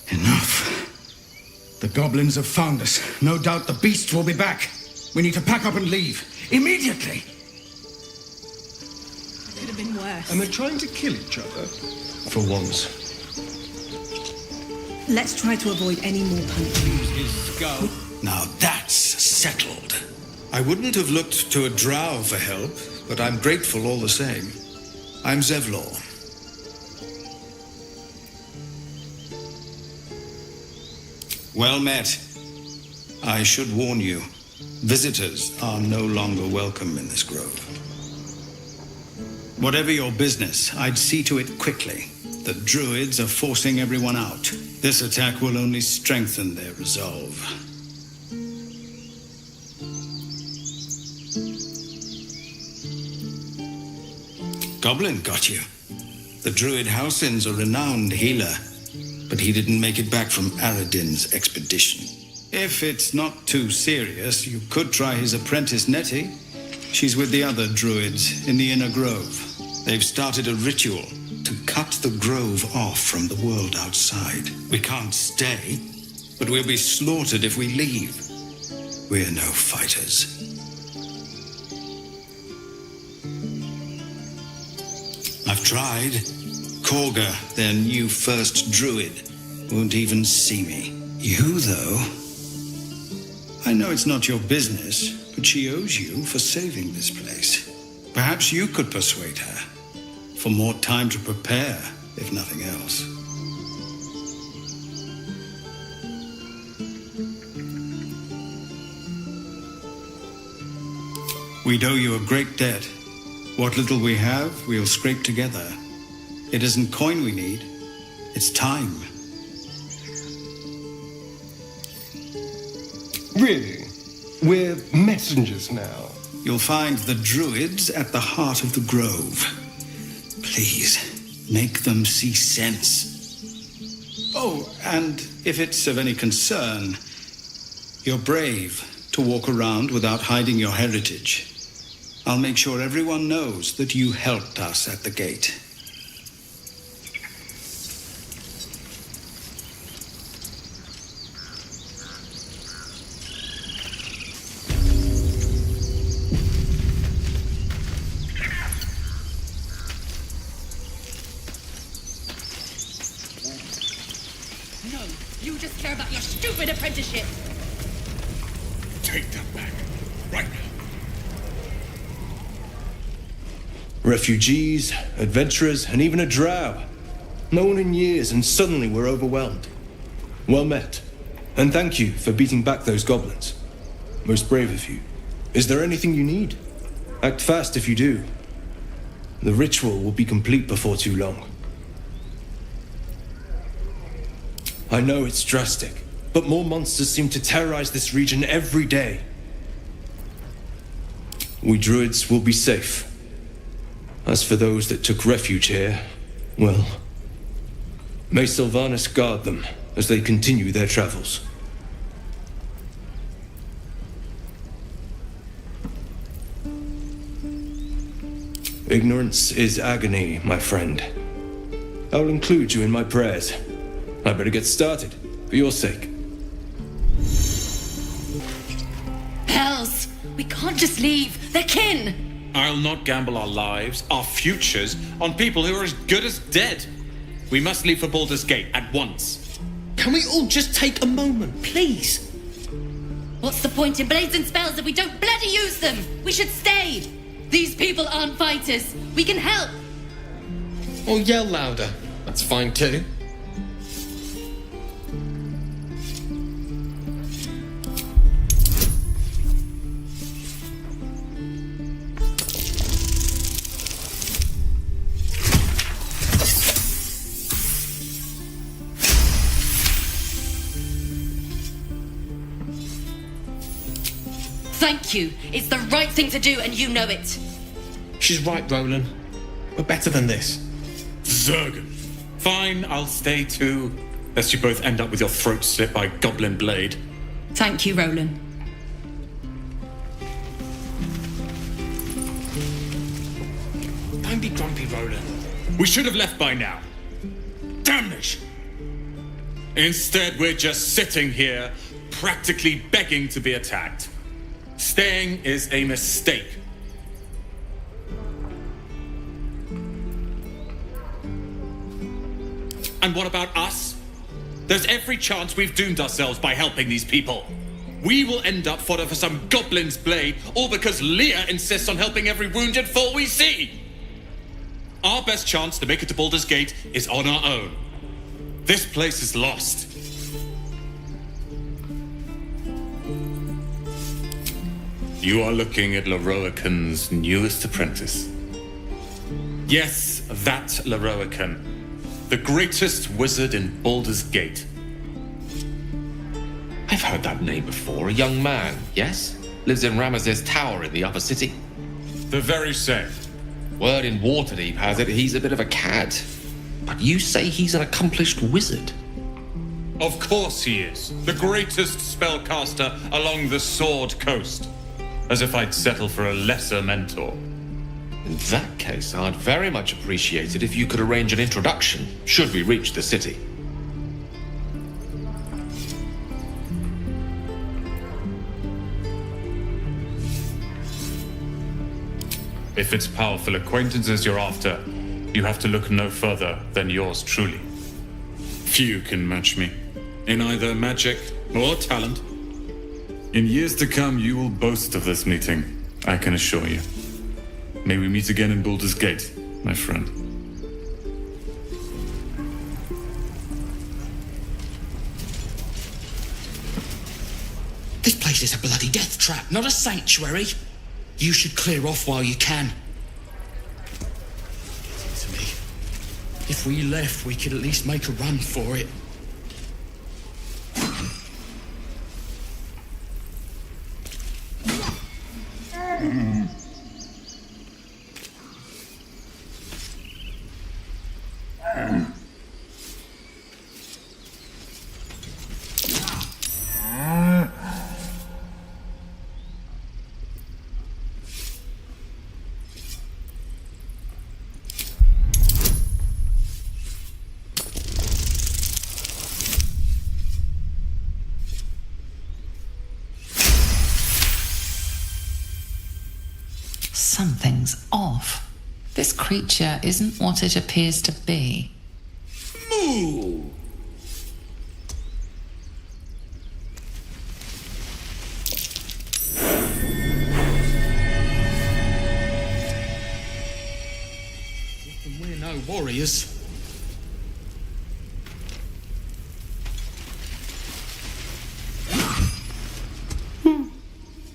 I: Enough. The goblins have found us. No doubt the beasts will be back. We need to pack up and leave. Immediately!
M: Could have been worse.
G: And they're trying to kill each other. For once.
M: Let's try to avoid any more punching.
I: His skull.
N: Now that's settled.
O: I wouldn't have looked to a drow for help, but I'm grateful all the same. I'm Zevlor. Well met. I should warn you, visitors are no longer welcome in this grove. Whatever your business, I'd see to it quickly. The druids are forcing everyone out. This attack will only strengthen their resolve. Goblin got you. The druid Halsin's a renowned healer, but he didn't make it back from Aradin's expedition. If it's not too serious, you could try his apprentice Nettie. She's with the other druids in the inner grove. They've started a ritual to cut the grove off from the world outside. We can't stay, but we'll be slaughtered if we leave. We're no fighters. I've tried. Korga, their new first druid, won't even see me. You, though? I know it's not your business, but she owes you for saving this place. Perhaps you could persuade her. For more time to prepare, if nothing else. We'd owe you a great debt. What little we have, we'll scrape together. It isn't coin we need, it's time.
G: Really? We're messengers now.
O: You'll find the druids at the heart of the grove. Please, make them see sense. Oh, and if it's of any concern, you're brave to walk around without hiding your heritage. I'll make sure everyone knows that you helped us at the gate.
E: No, you just care about your stupid apprenticeship.
L: Take that back. Right now.
P: Refugees, adventurers, and even a drow. No one in years, and suddenly we're overwhelmed. Well met. And thank you for beating back those goblins. Most brave of you. Is there anything you need? Act fast if you do. The ritual will be complete before too long. I know it's drastic, but more monsters seem to terrorize this region every day. We druids will be safe. As for those that took refuge here, well, may Sylvanus guard them as they continue their travels. Ignorance is agony, my friend. I'll include you in my prayers. I better get started, for your sake.
E: Hells! We can't just leave. They're kin!
Q: I'll not gamble our lives, our futures, on people who are as good as dead. We must leave for Baldur's Gate at once.
J: Can we all just take a moment, please?
E: What's the point in blades and spells if we don't bloody use them? We should stay! These people aren't fighters. We can help!
J: Or yell louder. That's fine too.
E: Thank you. It's the right thing to do, and you know it.
J: She's right, Roland. We're better than this.
Q: Zerg. Fine, I'll stay too. Lest you both end up with your throats slit by goblin blade.
E: Thank you, Roland.
J: Don't be grumpy, Roland.
Q: We should have left by now. Damnation! Instead, we're just sitting here, practically begging to be attacked. Staying is a mistake. And what about us? There's every chance we've doomed ourselves by helping these people. We will end up fodder for some goblin's blade, all because Leah insists on helping every wounded foe we see. Our best chance to make it to Baldur's Gate is on our own. This place is lost. You are looking at Leroican's newest apprentice. Yes, that Leroican. The greatest wizard in Baldur's Gate.
H: I've heard that name before. A young man, yes? Lives in Ramaz's tower in the upper city.
Q: The very same.
H: Word in Waterdeep has it he's a bit of a cad. But you say he's an accomplished wizard.
Q: Of course he is. The greatest spellcaster along the Sword Coast. As if I'd settle for a lesser mentor.
H: In that case, I'd very much appreciate it if you could arrange an introduction, should we reach the city.
Q: If it's powerful acquaintances you're after, you have to look no further than yours truly. Few can match me, in either magic or talent. In years to come, you will boast of this meeting, I can assure you. May we meet again in Baldur's Gate, my friend.
J: This place is a bloody death trap, not a sanctuary. You should clear off while you can. Listen to me. If we left, we could at least make a run for it.
B: Something's off. This creature isn't what it appears to be.
N: Moo!
J: We're no warriors.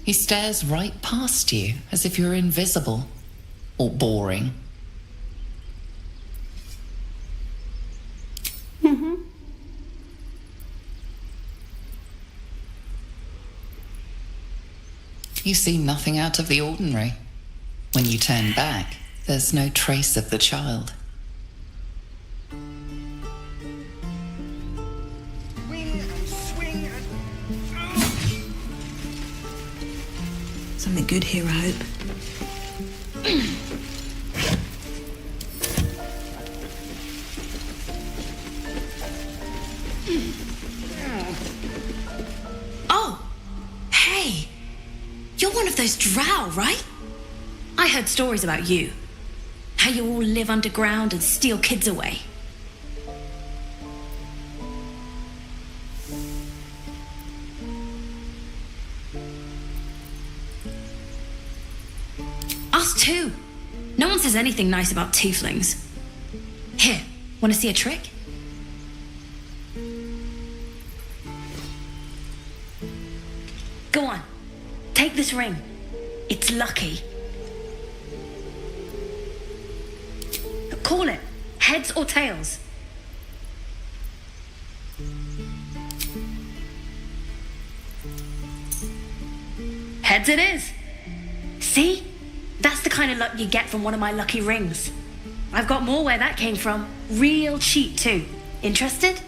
B: He stares right past you, as if you're invisible. Or boring. You see nothing out of the ordinary. When you turn back, there's no trace of the child.
A: Something good here, I hope.
D: Oh! Hey! You're one of those Drow, right? I heard stories about you. How you all live underground and steal kids away. Us too. No one says anything nice about tieflings. Here, want to see a trick? Go on, take this ring. It's lucky. Call it, heads or tails. Heads it is. See? That's the kind of luck you get from one of my lucky rings. I've got more where that came from. Real cheap too. Interested?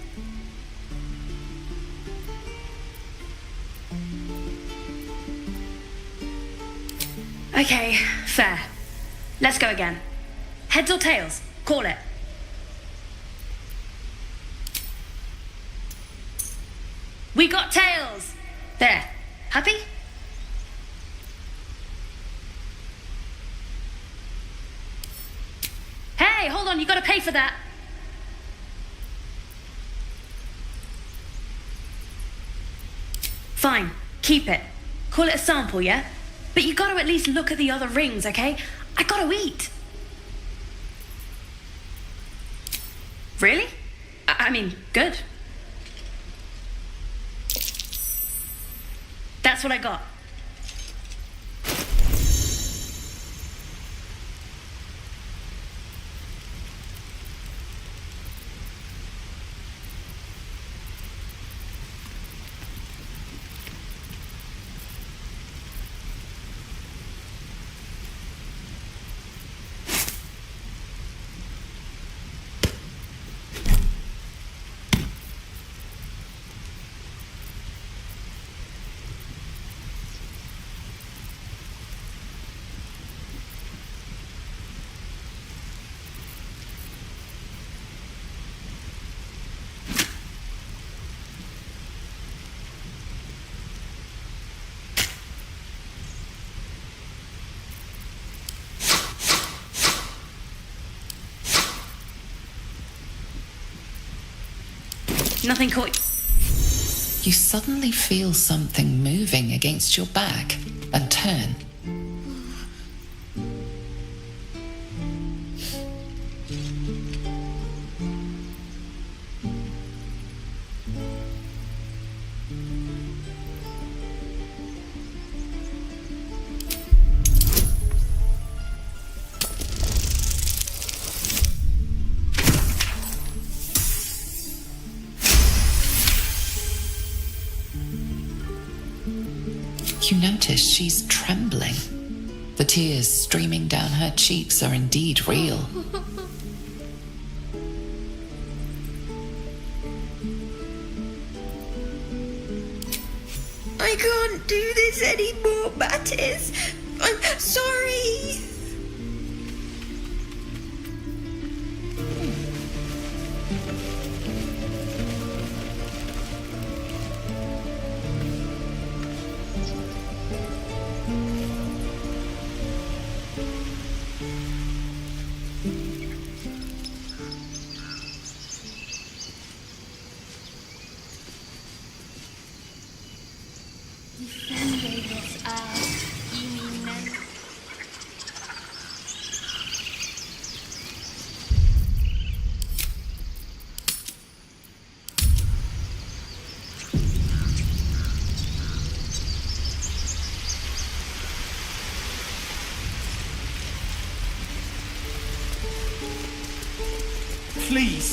D: Okay, fair. Let's go again. Heads or tails? Call it. We got tails! There. Happy? Hey, hold on, you gotta pay for that. Fine, keep it. Call it a sample, yeah? But you gotta at least look at the other rings, okay? I gotta eat. Really? I mean, good. That's what I got. Nothing caught.
B: You suddenly feel something moving against your back and turn. You notice she's trembling. The tears streaming down her cheeks are indeed real.
A: I can't do this anymore, Mattis. I'm sorry.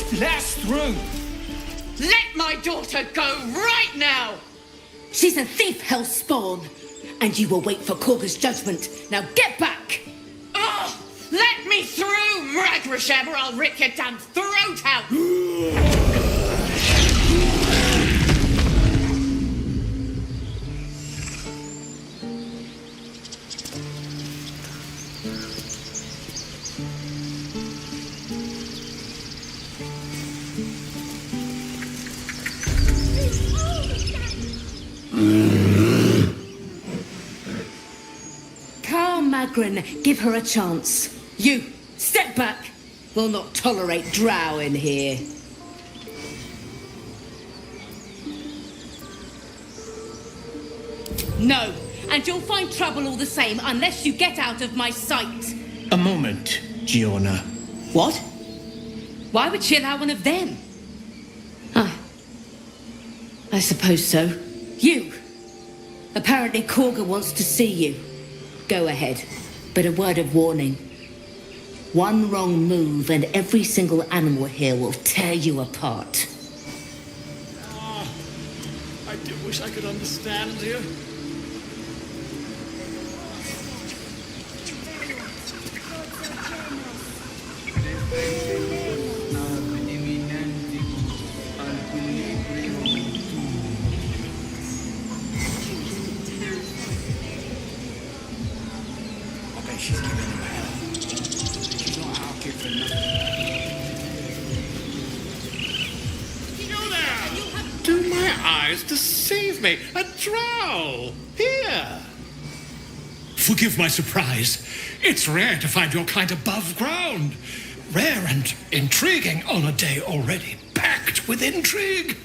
I: Blast through!
D: Let my daughter go right now!
E: She's a thief, hellspawn! And you will wait for Korga's judgment. Now get back!
D: Oh, let me through, Mragrashem, or I'll rip your damn throat out!
E: Magrin, give her a chance. You, step back. We'll not tolerate Drow in here. No, and you'll find trouble all the same unless you get out of my sight.
I: A moment, Giona.
E: What? Why would she allow one of them? I suppose so. You. Apparently Korga wants to see you. Go ahead. But a word of warning. One wrong move and every single animal here will tear you apart.
L: Oh, I do wish I could understand you.
I: She's giving him hell. She's not our kid for nothing.
L: You there! Do my eyes deceive me? A drow! Here!
K: Forgive my surprise. It's rare to find your kind above ground. Rare and intriguing on a day already packed with intrigue.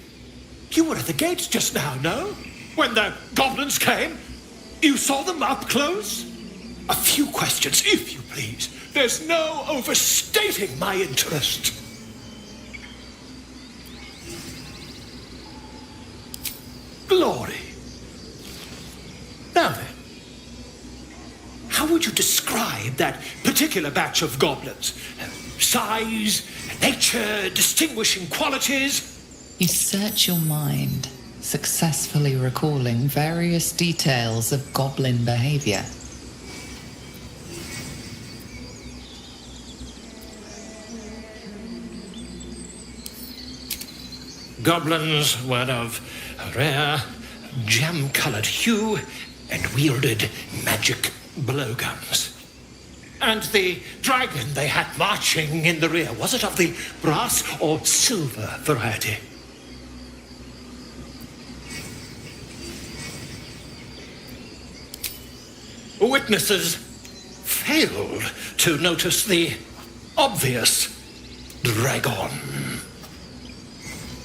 K: You were at the gates just now, no? When the goblins came? You saw them up close? A few questions, if you please. There's no overstating my interest. Glory. Now then, how would you describe that particular batch of goblins? Size, nature, distinguishing qualities?
B: You search your mind, successfully recalling various details of goblin behavior.
K: Goblins were of a rare, jam-colored hue and wielded magic blowguns. And the dragon they had marching in the rear, was it of the brass or silver variety? Witnesses failed to notice the obvious dragon.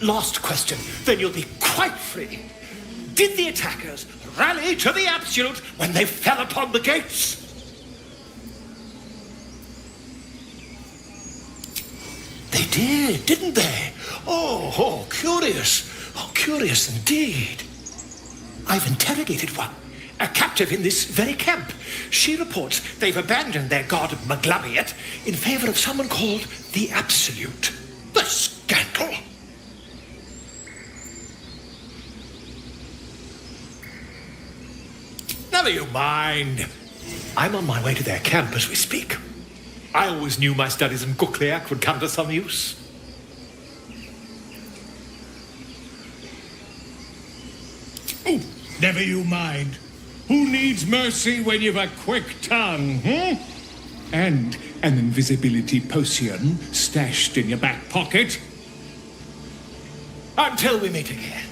K: Last question, then you'll be quite free. Did the attackers rally to the absolute when they fell upon the gates? They did, didn't they? Oh, curious. Oh, curious indeed. I've interrogated one, a captive in this very camp. She reports they've abandoned their god Maglabiet in favor of someone called the Absolute. The scandal! Never you mind. I'm on my way to their camp as we speak. I always knew my studies in Gukliak would come to some use.
R: Oh, never you mind. Who needs mercy when you've a quick tongue, And an invisibility potion stashed in your back pocket?
K: Until we meet again.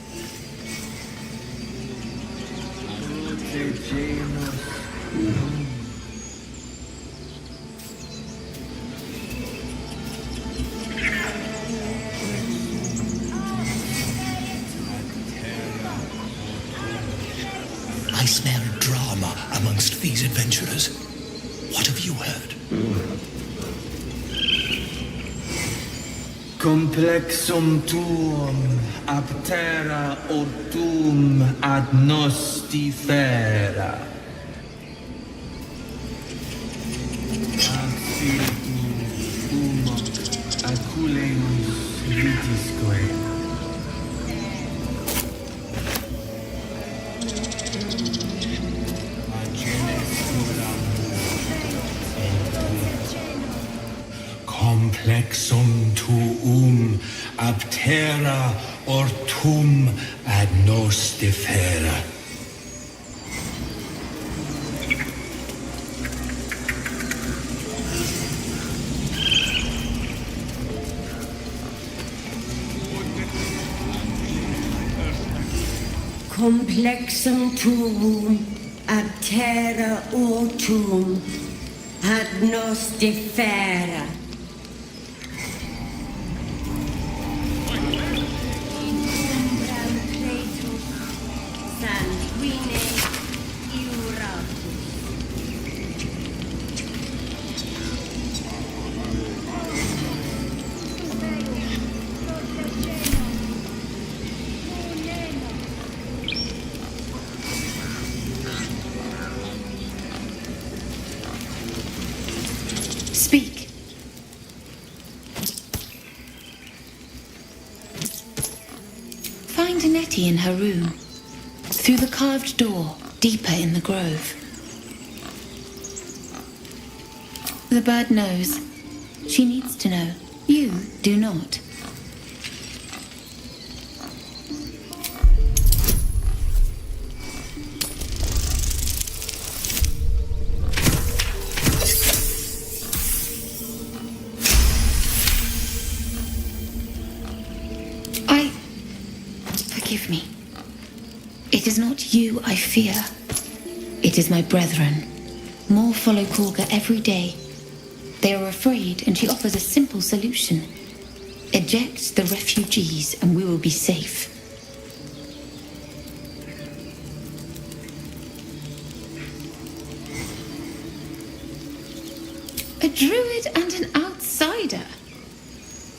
N: I smell drama amongst these adventurers. What have you heard?
S: Complexum tuum aptera ortum ad nostifera. Axitum aculeus Complexum tuum aptera ortum ad nos defera.
C: Complexum tuum aptera ortum ad nos defera.
E: Speak. Find Nettie in her room. Through the carved door, deeper in the grove. The bird knows. She needs to know. You do not. Forgive me. It is not you I fear. It is my brethren. More follow Korga every day. They are afraid, and she offers a simple solution. Eject the refugees, and we will be safe. A druid and an outsider.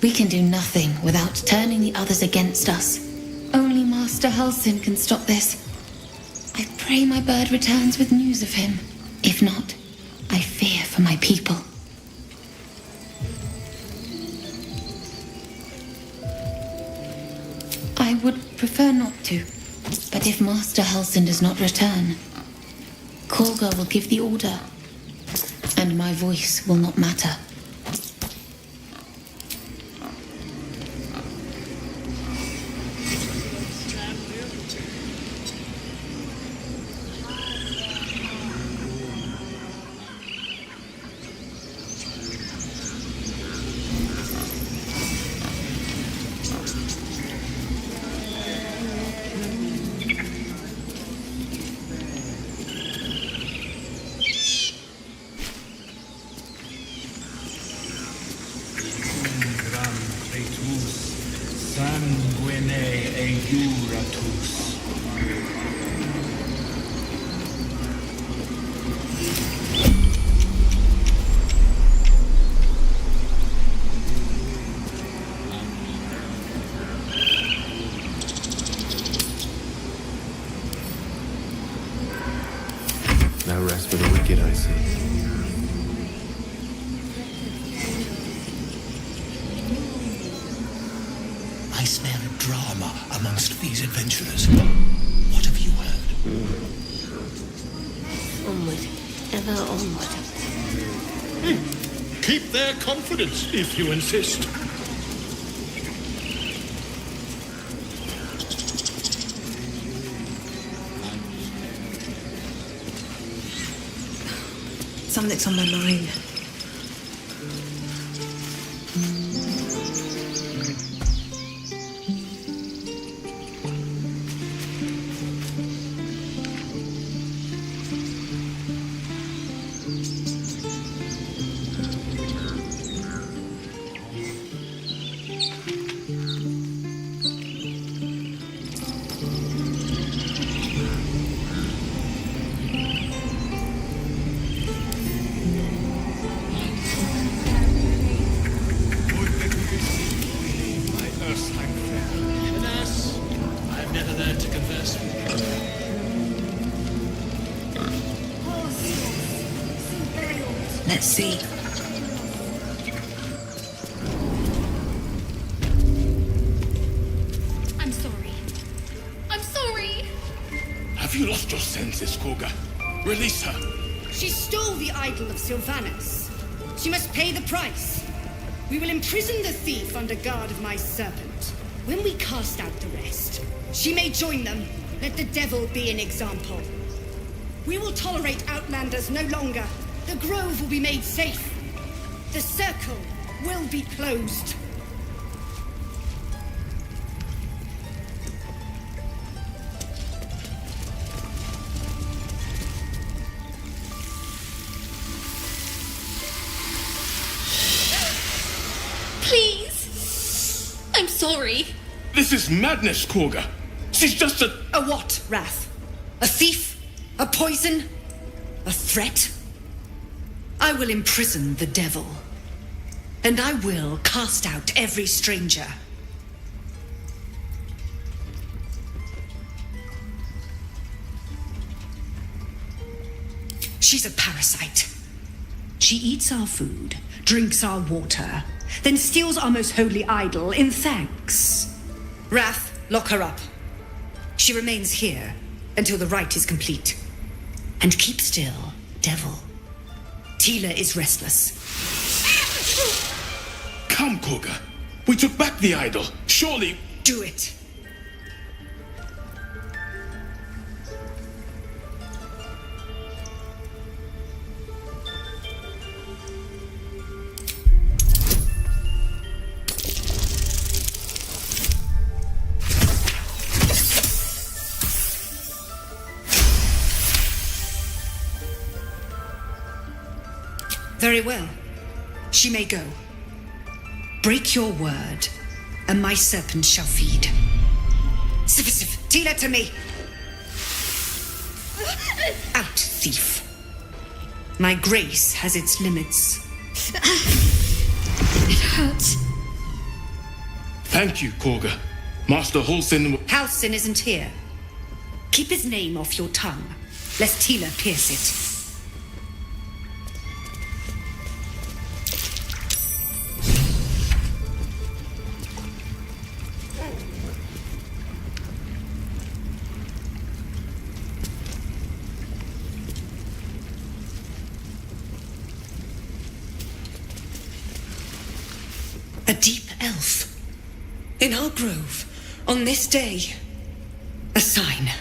E: We can do nothing without turning the others against us. Only Master Halsin can stop this. I pray my bird returns with news of him. If not, I fear for my people. I would prefer not to, but if Master Halsin does not return, Korga will give the order, and my voice will not matter.
G: No rest for the wicked, I see.
K: I smell drama amongst these adventurers. What have you heard?
C: Onward, ever onward.
K: Keep their confidence, if you insist.
A: Something's on my mind. Let's see.
K: Have you lost your senses, Kurga? Release her.
T: She stole the idol of Sylvanas. She must pay the price. We will imprison the thief under guard of my serpent. When we cast out the rest, she may join them. Let the devil be an example. We will tolerate outlanders no longer. The grove will be made safe. The circle will be closed.
F: Please. I'm sorry.
K: This is madness, Kurga. She's just a...
T: A what, Wrath? A thief? A poison? A threat? I will imprison the devil. And I will cast out every stranger. She's a parasite. She eats our food, drinks our water, then steals our most holy idol in thanks. Wrath, lock her up. She remains here until the rite is complete. And keep still, devil. Tila is restless.
K: Come, Kurga. We took back the idol. Surely...
T: Do it. Very well. She may go. Break your word, and my serpent shall feed. Sif, Tila to me! Out, thief. My grace has its limits.
F: It hurts.
K: Thank you, Kurga. Master Halsin...
T: Halsin isn't here. Keep his name off your tongue, lest Tila pierce it. A deep elf. In our grove, on this day. A sign.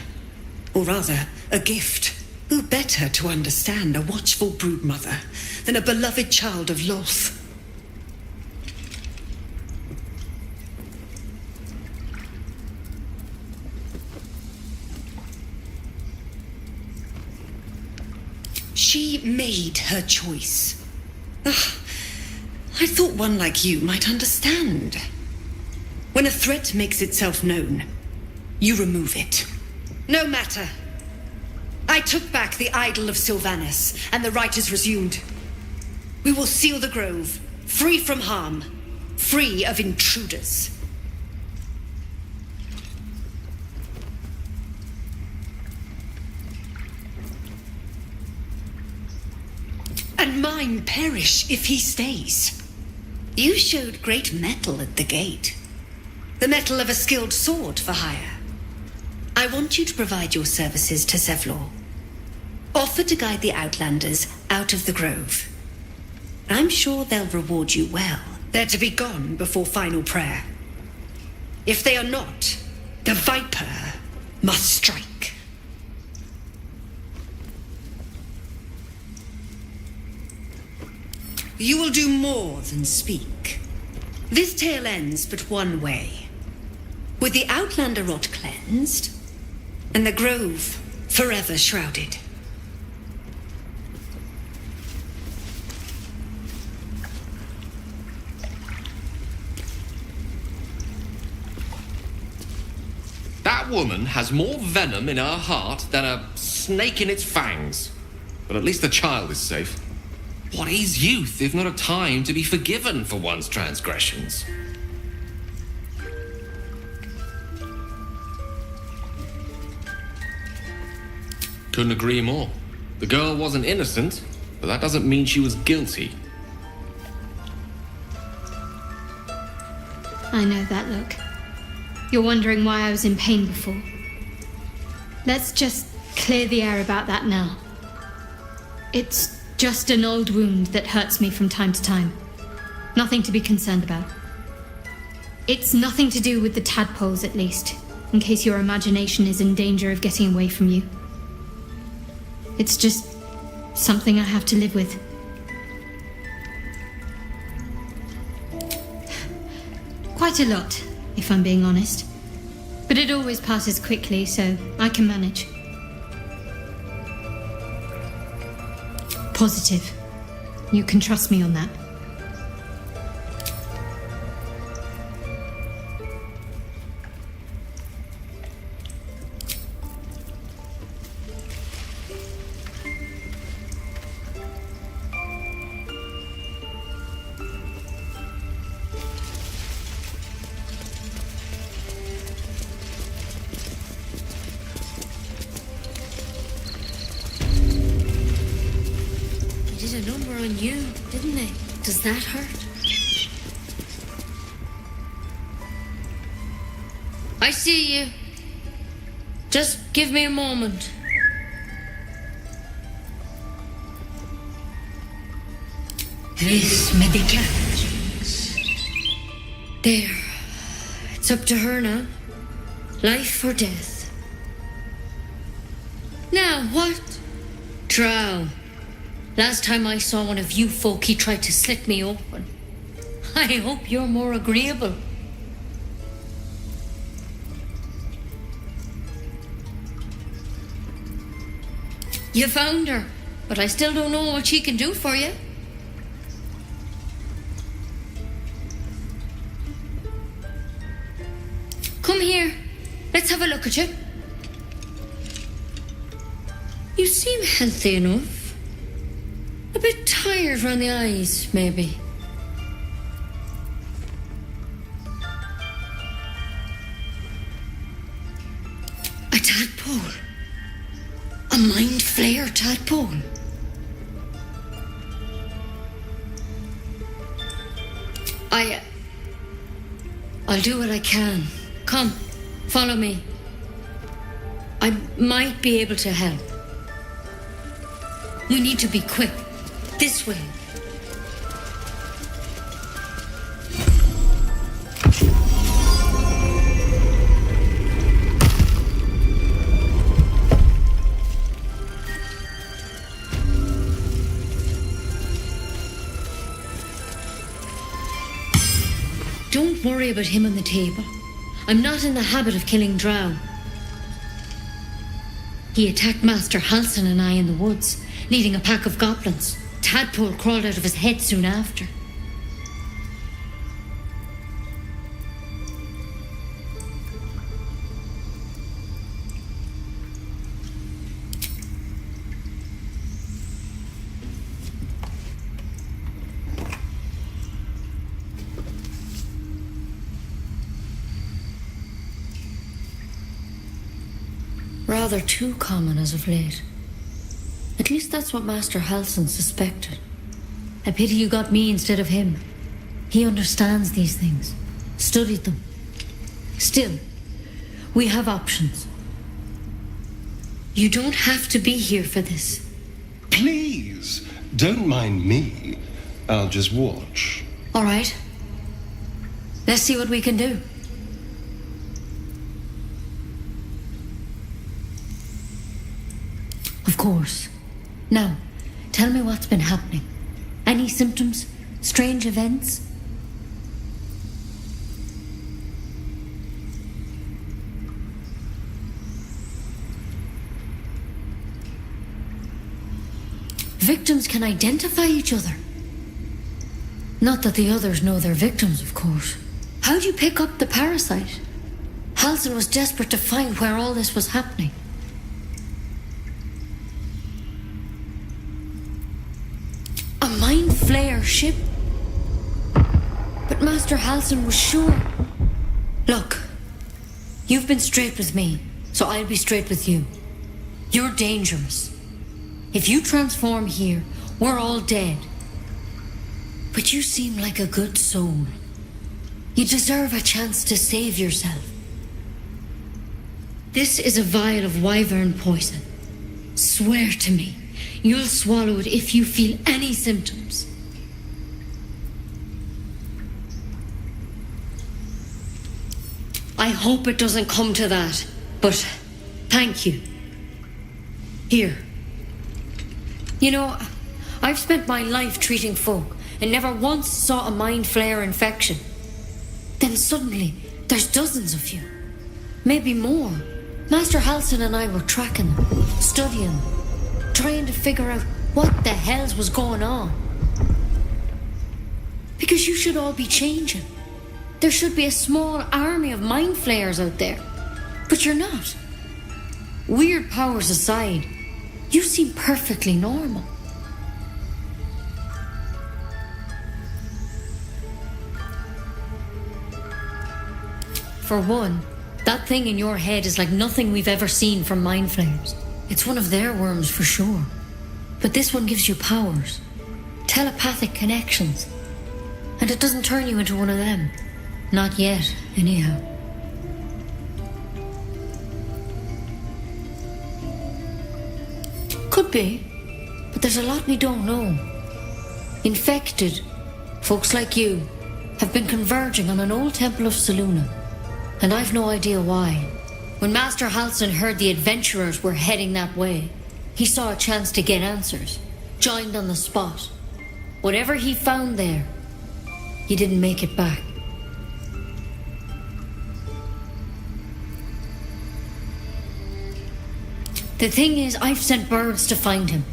T: Or rather, a gift. Who better to understand a watchful broodmother than a beloved child of Loth? She made her choice. I thought one like you might understand. When a threat makes itself known, you remove it. No matter. I took back the idol of Sylvanas, and the rite is resumed. We will seal the grove, free from harm, free of intruders. And mine perish if he stays. You showed great mettle at the gate. The mettle of a skilled sword for hire. I want you to provide your services to Sevlor. Offer to guide the Outlanders out of the grove. I'm sure they'll reward you well. They're to be gone before final prayer. If they are not, the Viper must strike. You will do more than speak. This tale ends but one way. With the Outlander rot cleansed, and the grove forever shrouded.
H: That woman has more venom in her heart than a snake in its fangs. But at least the child is safe. What is youth if not a time to be forgiven for one's transgressions? Couldn't agree more. The girl wasn't innocent, but that doesn't mean she was guilty.
F: I know that look. You're wondering why I was in pain before. Let's just clear the air about that now. It's just an old wound that hurts me from time to time. Nothing to be concerned about. It's nothing to do with the tadpoles, at least, in case your imagination is in danger of getting away from you. It's just something I have to live with. Quite a lot, if I'm being honest. But it always passes quickly, so I can manage. Positive. You can trust me on that.
T: They did a number on you, didn't they? Does that hurt? I see you. Just give me a moment.
E: This medicament.
T: There. It's up to her now. Life or death. Now what? Drow. Last time I saw one of you folk, he tried to slit me open. I hope you're more agreeable. You found her, but I still don't know what she can do for you. Come here. Let's have a look at you. You seem healthy enough. A bit tired round the eyes, maybe. A tadpole. A mind flayer tadpole. I'll do what I can. Come, follow me. I might be able to help. We need to be quick. This way. Don't worry about him on the table. I'm not in the habit of killing Drow. He attacked Master Halsin and I in the woods, leading a pack of goblins. Tadpole crawled out of his head soon after. Rather too common as of late. At least that's what Master Halsin suspected. I pity you got me instead of him. He understands these things, studied them. Still, we have options. You don't have to be here for this.
G: Please, don't mind me. I'll just watch.
T: All right. Let's see what we can do. Of course. Now, tell me what's been happening. Any symptoms? Strange events? Victims can identify each other. Not that the others know they're victims, of course. How'd you pick up the parasite? Halsin was desperate to find where all this was happening. A mind flayer ship? But Master Halsin was sure. Look, you've been straight with me, so I'll be straight with you. You're dangerous. If you transform here, we're all dead. But you seem like a good soul. You deserve a chance to save yourself. This is a vial of wyvern poison.
F: Swear to me, you'll swallow it if you feel any symptoms. I hope it doesn't come to that, but thank you. Here. You know, I've spent my life treating folk and never once saw a mind flare infection. Then suddenly, there's dozens of you. Maybe more. Master Halsin and I were tracking them, studying them, trying to figure out what the hells was going on. Because you should all be changing. There should be a small army of mind flayers out there. But you're not. Weird powers aside, you seem perfectly normal. For one, that thing in your head is like nothing we've ever seen from mind flayers. It's one of their worms for sure. But this one gives you powers. Telepathic connections. And it doesn't turn you into one of them. Not yet, anyhow. Could be, but there's a lot we don't know. Infected, folks like you, have been converging on an old temple of Selûne, and I've no idea why. When Master Halsin heard the adventurers were heading that way, he saw a chance to get answers, joined on the spot. Whatever he found there, he didn't make it back. The thing is, I've sent birds to find him,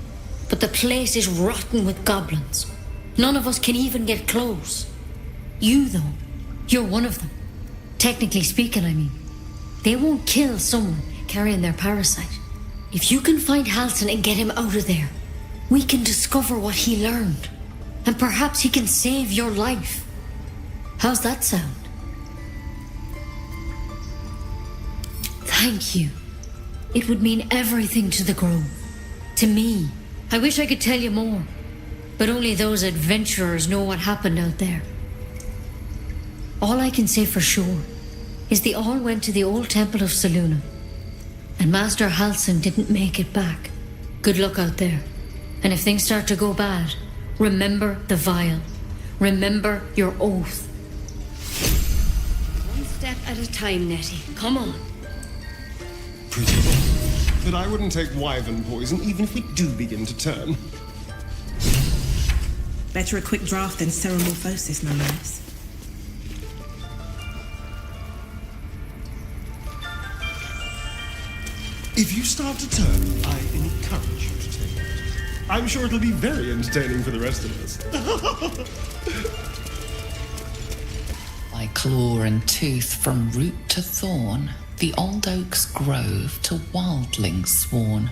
F: but the place is rotten with goblins. None of us can even get close. You, though, you're one of them. Technically speaking, I mean. They won't kill someone carrying their parasite. If you can find Halsin and get him out of there, we can discover what he learned. And perhaps he can save your life. How's that sound? Thank you. It would mean everything to the Grove. To me. I wish I could tell you more. But only those adventurers know what happened out there. All I can say for sure is they all went to the old temple of Selûne. And Master Halsin didn't make it back. Good luck out there. And if things start to go bad, remember the vial. Remember your oath. One step at a time, Nettie. Come on.
G: Pretty bold. But I wouldn't take wyvern poison even if we do begin to turn.
M: Better a quick draft than ceremorphosis, nonetheless.
G: If you start to turn, I encourage you to take it. I'm sure it'll be very entertaining for the rest of us.
B: By claw and tooth from root to thorn, the old oak's grove to wildlings sworn.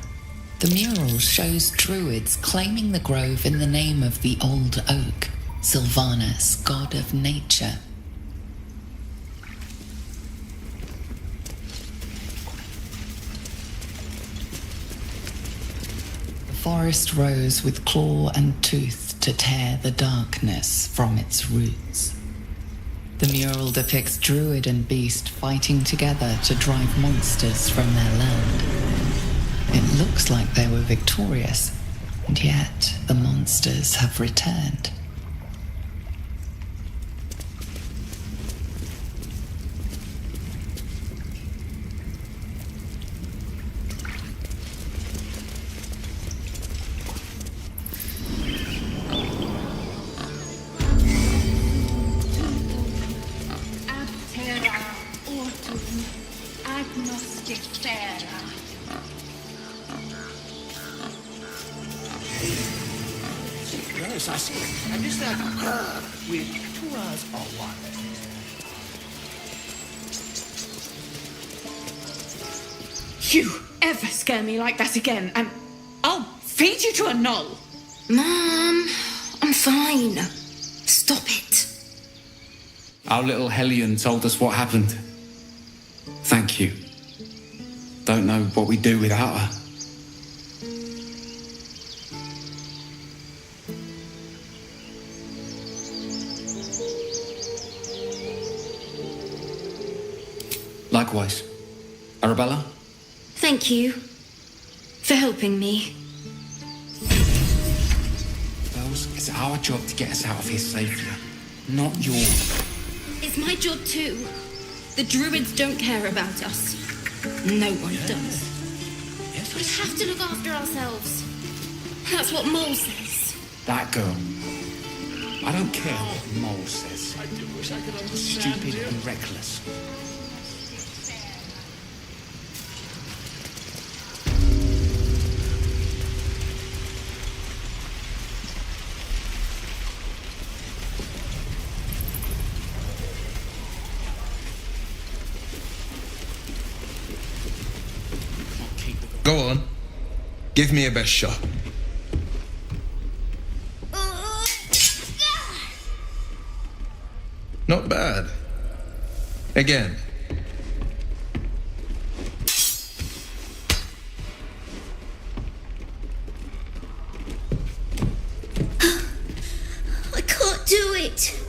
B: The mural shows druids claiming the grove in the name of the old oak, Sylvanus, god of nature. The forest rose with claw and tooth to tear the darkness from its roots. The mural depicts druid and beast fighting together to drive monsters from their land. It looks like they were victorious, and yet the monsters have returned.
J: And just like her with 2 eyes or one.
M: You ever scare me like that again, and I'll feed you to a gnoll.
C: Mom, I'm fine. Stop it.
I: Our little Hellion told us what happened. Thank you. Don't know what we'd do without her. Likewise. Arabella?
C: Thank you.
F: for helping me.
J: Bells, it's our job to get us out of here safely, not yours.
F: It's my job too. The druids don't care about us. No one does. We have to look after ourselves. That's what Mole says.
J: That girl. I don't care what Mole says. Stupid and reckless.
P: Go on. Give me your best shot. Not bad. Again.
C: I can't do it.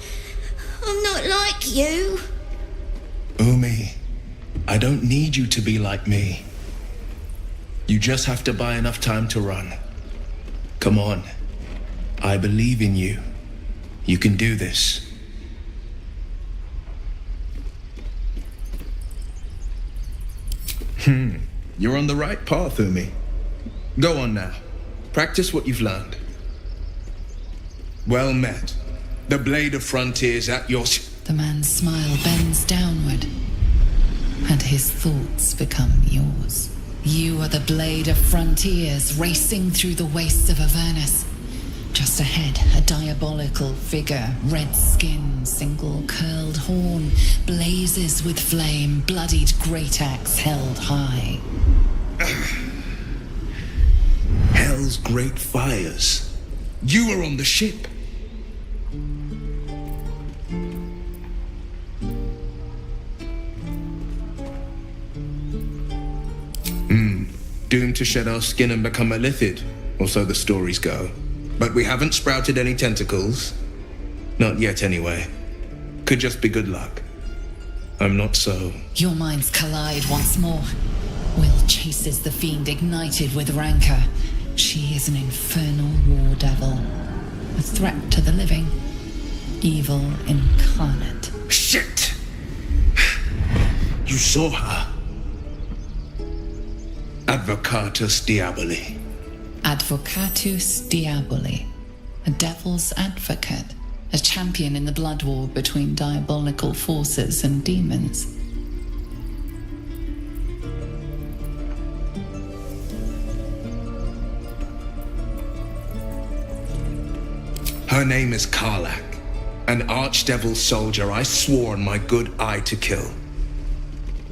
C: I'm not like you.
P: Umi, I don't need you to be like me. You just have to buy enough time to run. Come on. I believe in you. You can do this. You're on the right path, Umi. Go on now. Practice what you've learned. Well met. The blade of frontiers at your...
B: The man's smile bends downward, and his thoughts become yours. You are the blade of frontiers racing through the wastes of Avernus. Just ahead, a diabolical figure, red skin, single curled horn, blazes with flame, bloodied great axe held high.
P: Hell's great fires. You were on the ship. Doomed to shed our skin and become a lithid, or so the stories go. But we haven't sprouted any tentacles. Not yet, anyway. Could just be good luck. I'm not so...
B: Your minds collide once more. Will chases the fiend ignited with rancor. She is an infernal war devil. A threat to the living. Evil incarnate.
P: Shit! You saw her. Advocatus Diaboli.
B: Advocatus Diaboli. A devil's advocate. A champion in the blood war between diabolical forces and demons.
P: Her name is Karlak, an archdevil soldier I swore on my good eye to kill.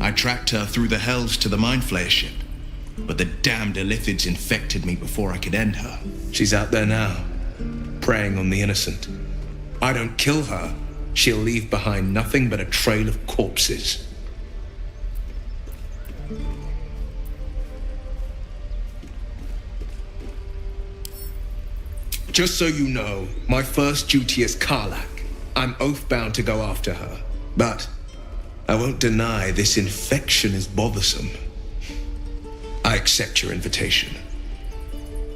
P: I tracked her through the hells to the Mindflayer ship, but the damned Illithids infected me before I could end her. She's out there now, preying on the innocent. I don't kill her, she'll leave behind nothing but a trail of corpses. Just so you know, my first duty is Karlak. I'm oath-bound to go after her. But I won't deny this infection is bothersome. I accept your invitation.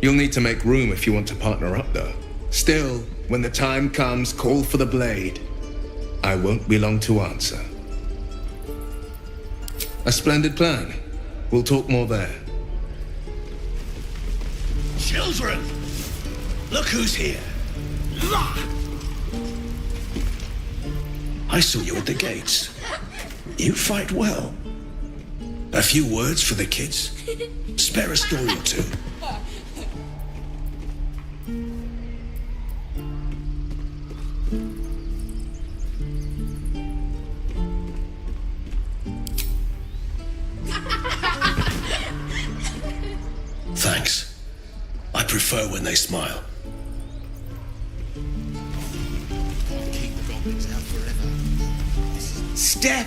P: You'll need to make room if you want to partner up, though. Still, when the time comes, call for the blade. I won't be long to answer. A splendid plan. We'll talk more there.
I: Children! Look who's here. I saw you at the gates. You fight well. A few words for the kids. Spare a story or two. Thanks. I prefer when they smile.
U: Step!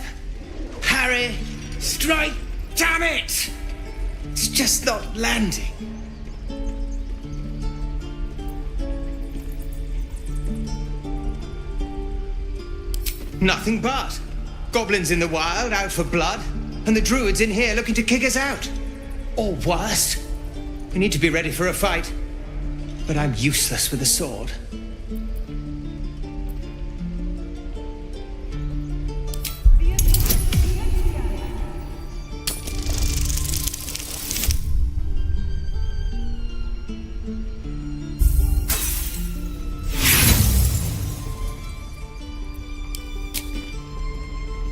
U: Harry! Strike! Damn it! It's just not landing. Nothing but. Goblins in the wild, out for blood, and the druids in here looking to kick us out. Or worse, We need to be ready for a fight. But I'm useless with a sword.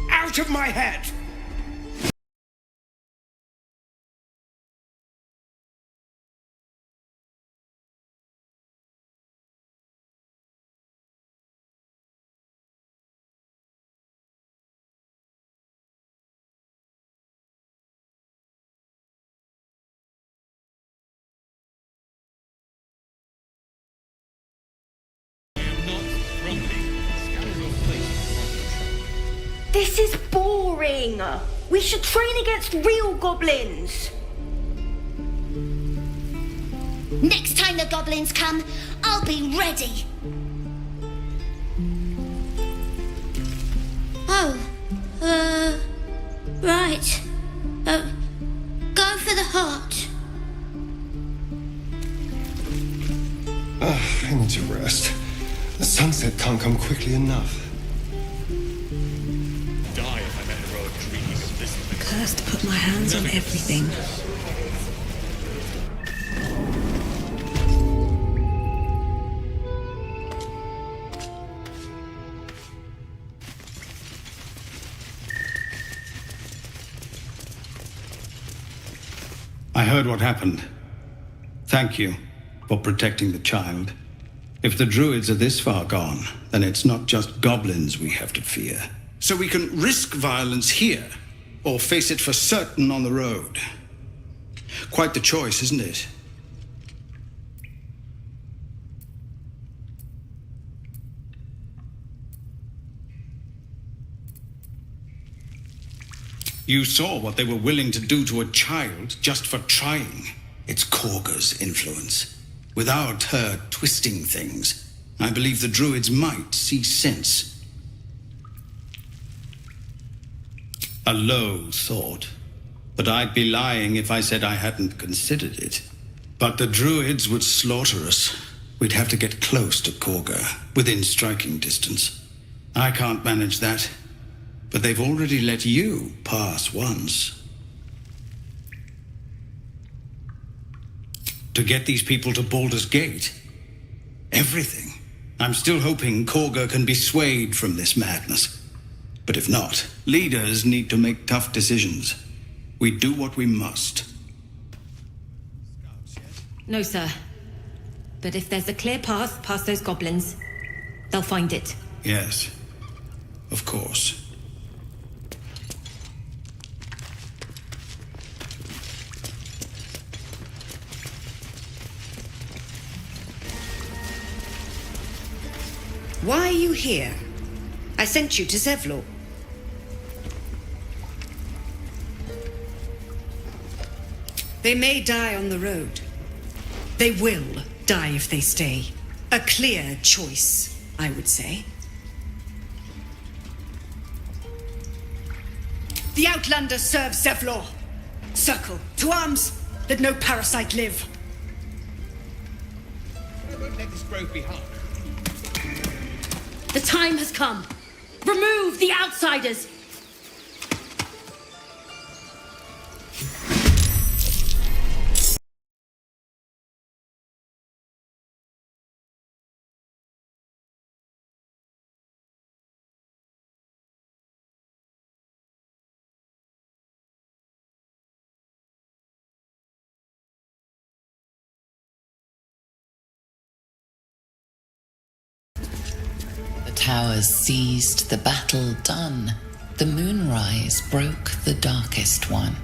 U: Out of my head!
C: This is boring. We should train against real goblins. Next time the goblins come, I'll be ready. Oh, right. Go for the heart.
G: I need to rest. The sunset can't come quickly enough.
A: Cursed to put my hands on everything.
I: I heard what happened. Thank you for protecting the child. If the druids are this far gone, then it's not just goblins we have to fear. So we can risk violence here, or face it for certain on the road. Quite the choice, isn't it? You saw what they were willing to do to a child just for trying. It's Korga's influence. Without her twisting things, I believe the druids might see sense. A low thought, but I'd be lying if I said I hadn't considered it. But the druids would slaughter us. We'd have to get close to Korga, within striking distance. I can't manage that, but they've already let you pass once. To get these people to Baldur's Gate, everything. I'm still hoping Korga can be swayed from this madness. But if not, leaders need to make tough decisions. We do what we must.
O: No, sir. But if there's a clear path past those goblins, they'll find it.
I: Yes, of course.
T: Why are you here? I sent you to Zevlor. They may die on the road. They will die if they stay. A clear choice, I would say. The Outlander serves Zevlor. Circle, to arms! Let no parasite live.
R: I won't let this grove be harmed.
C: The time has come. Remove the outsiders!
B: The towers seized, the battle done. The moonrise broke the darkest one.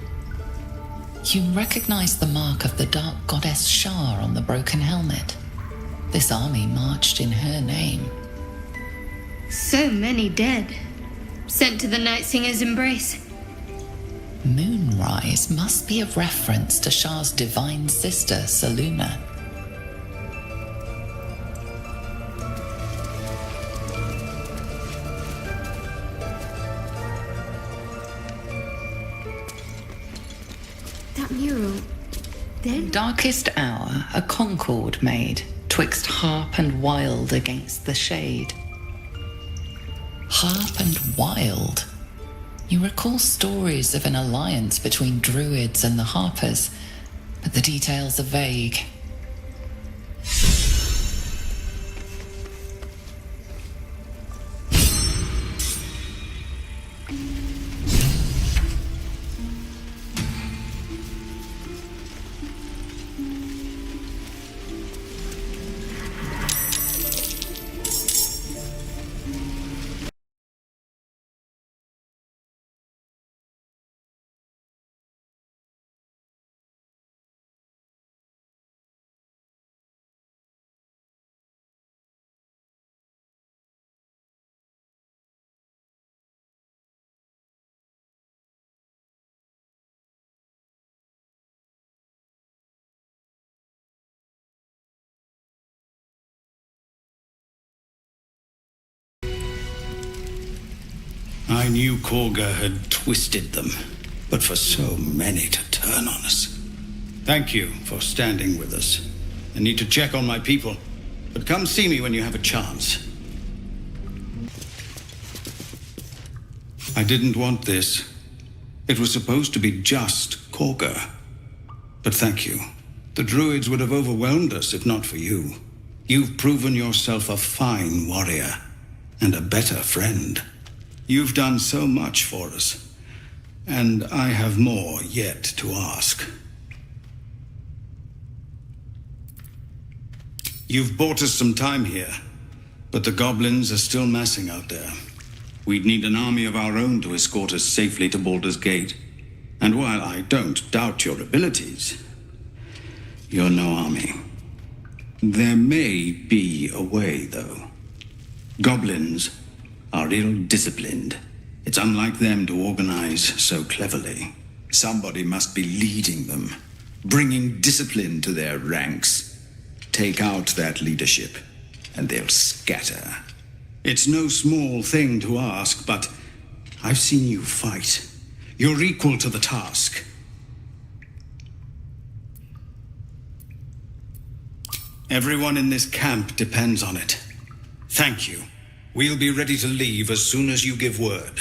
B: You recognize the mark of the dark goddess Shar on the broken helmet. This army marched in her name.
F: So many dead. Sent to the Night Singer's embrace.
B: Moonrise must be a reference to Shar's divine sister, Saluna.
F: That mural.
B: Darkest hour, a concord made, twixt harp and wild against the shade. Harp and wild? You recall stories of an alliance between druids and the harpers, but the details are vague.
I: I knew Korga had twisted them, but for so many to turn on us. Thank you for standing with us. I need to check on my people, but come see me when you have a chance. I didn't want this. It was supposed to be just Korga. But thank you. The druids would have overwhelmed us if not for you. You've proven yourself a fine warrior and a better friend. You've done so much for us, and I have more yet to ask. You've bought us some time here, but the goblins are still massing out there. We'd need an army of our own to escort us safely to Baldur's Gate. And while I don't doubt your abilities, you're no army. There may be a way, though. Goblins are ill-disciplined. It's unlike them to organize so cleverly. Somebody must be leading them, bringing discipline to their ranks. Take out that leadership, and they'll scatter. It's no small thing to ask, but I've seen you fight. You're equal to the task. Everyone in this camp depends on it. Thank you. We'll be ready to leave as soon as you give word.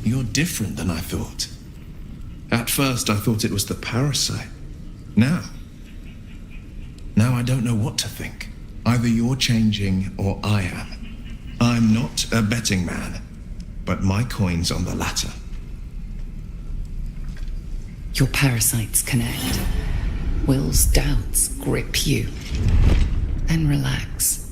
H: You're different than I thought. At first, I thought it was the parasite. Now I don't know what to think. Either you're changing or I am. I'm not a betting man, but my coin's on the latter.
B: Your parasites connect. Will's doubts grip you. Then relax.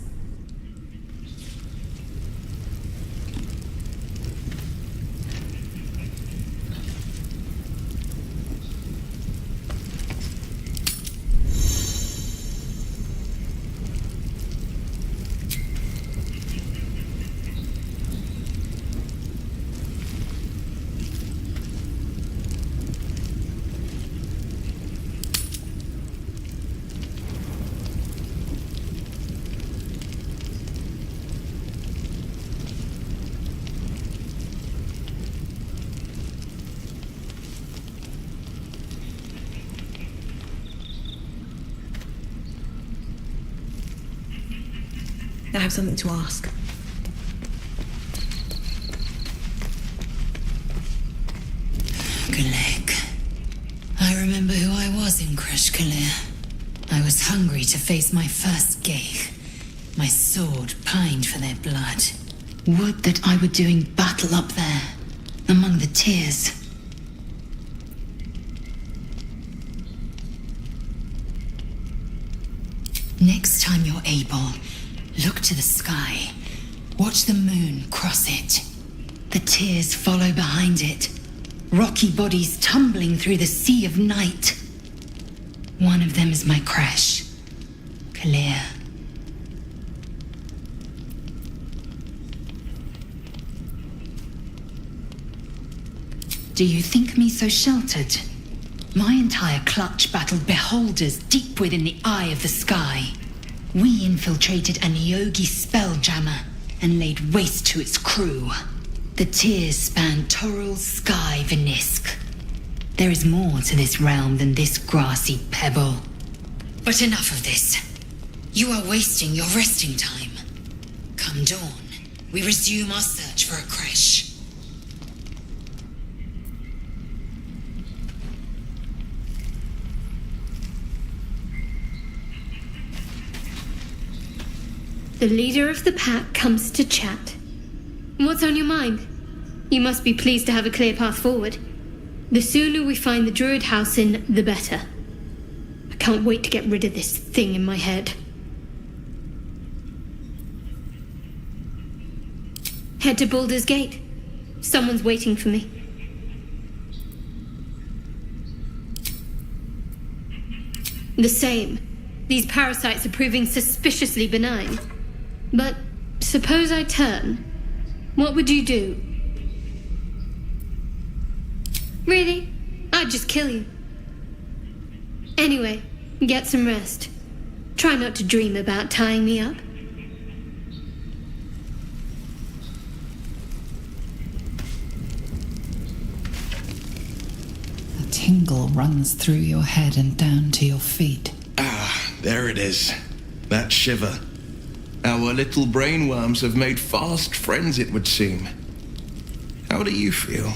A: I have something to ask.
E: Galek. I remember who I was in Kreshkalir. I was hungry to face my first Geich. My sword pined for their blood. Would that I were doing battle up there, among the tears. Next time you're able, look to the sky. Watch the moon cross it. The tears follow behind it. Rocky bodies tumbling through the sea of night. One of them is my Kresh. Kalir. Do you think me so sheltered? My entire clutch battled beholders deep within the eye of the sky. We infiltrated an Yogi spelljammer and laid waste to its crew. The tears span Toral's sky, Vinisk. There is more to this realm than this grassy pebble.
D: But enough of this. You are wasting your resting time. Come dawn, we resume our search for a creche.
F: The leader of the pack comes to chat. What's on your mind? You must be pleased to have a clear path forward. The sooner we find the Druid House in, the better. I can't wait to get rid of this thing in my head. Head to Baldur's Gate. Someone's waiting for me. The same. These parasites are proving suspiciously benign. But suppose I turn. What would you do? Really? I'd just kill you. Anyway, get some rest. Try not to dream about tying me up.
B: A tingle runs through your head and down to your feet.
P: Ah, there it is. That shiver. Our little brainworms have made fast friends, it would seem. How do you feel?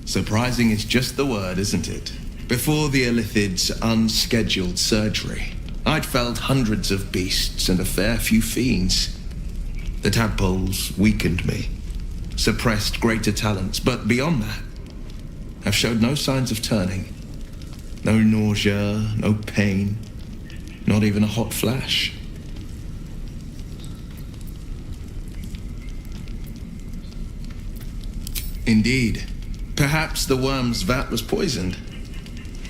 P: Surprising is just the word, isn't it? Before the Illithid's unscheduled surgery, I'd felled hundreds of beasts and a fair few fiends. The tadpoles weakened me, suppressed greater talents, but beyond that, I've showed no signs of turning. No nausea, no pain, not even a hot flash. Indeed. Perhaps the worm's vat was poisoned.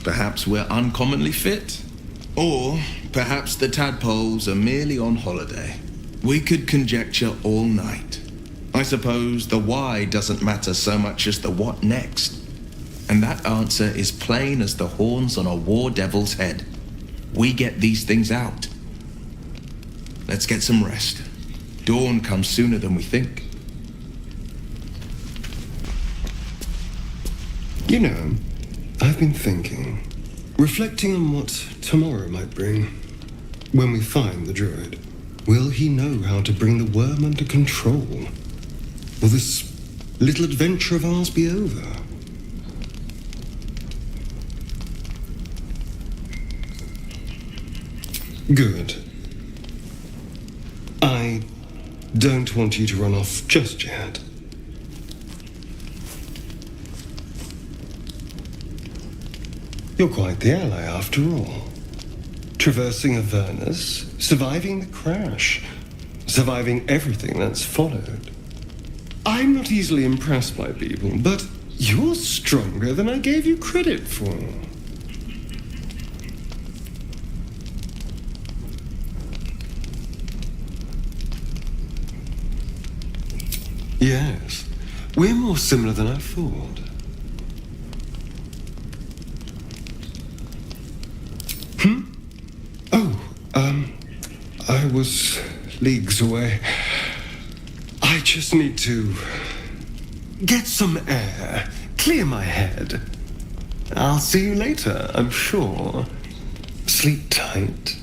P: Perhaps we're uncommonly fit. Or perhaps the tadpoles are merely on holiday. We could conjecture all night. I suppose the why doesn't matter so much as the what next. And that answer is plain as the horns on a war devil's head. We get these things out. Let's get some rest. Dawn comes sooner than we think.
G: You know, I've been thinking, reflecting on what tomorrow might bring. When we find the druid, will he know how to bring the worm under control? Will this little adventure of ours be over? Good. I don't want you to run off just yet. You're quite the ally after all. Traversing Avernus, surviving the crash, surviving everything that's followed. I'm not easily impressed by people, but you're stronger than I gave you credit for. Yes, we're more similar than I thought. I was leagues away. I just need to get some air, clear my head. I'll see you later, I'm sure. Sleep tight.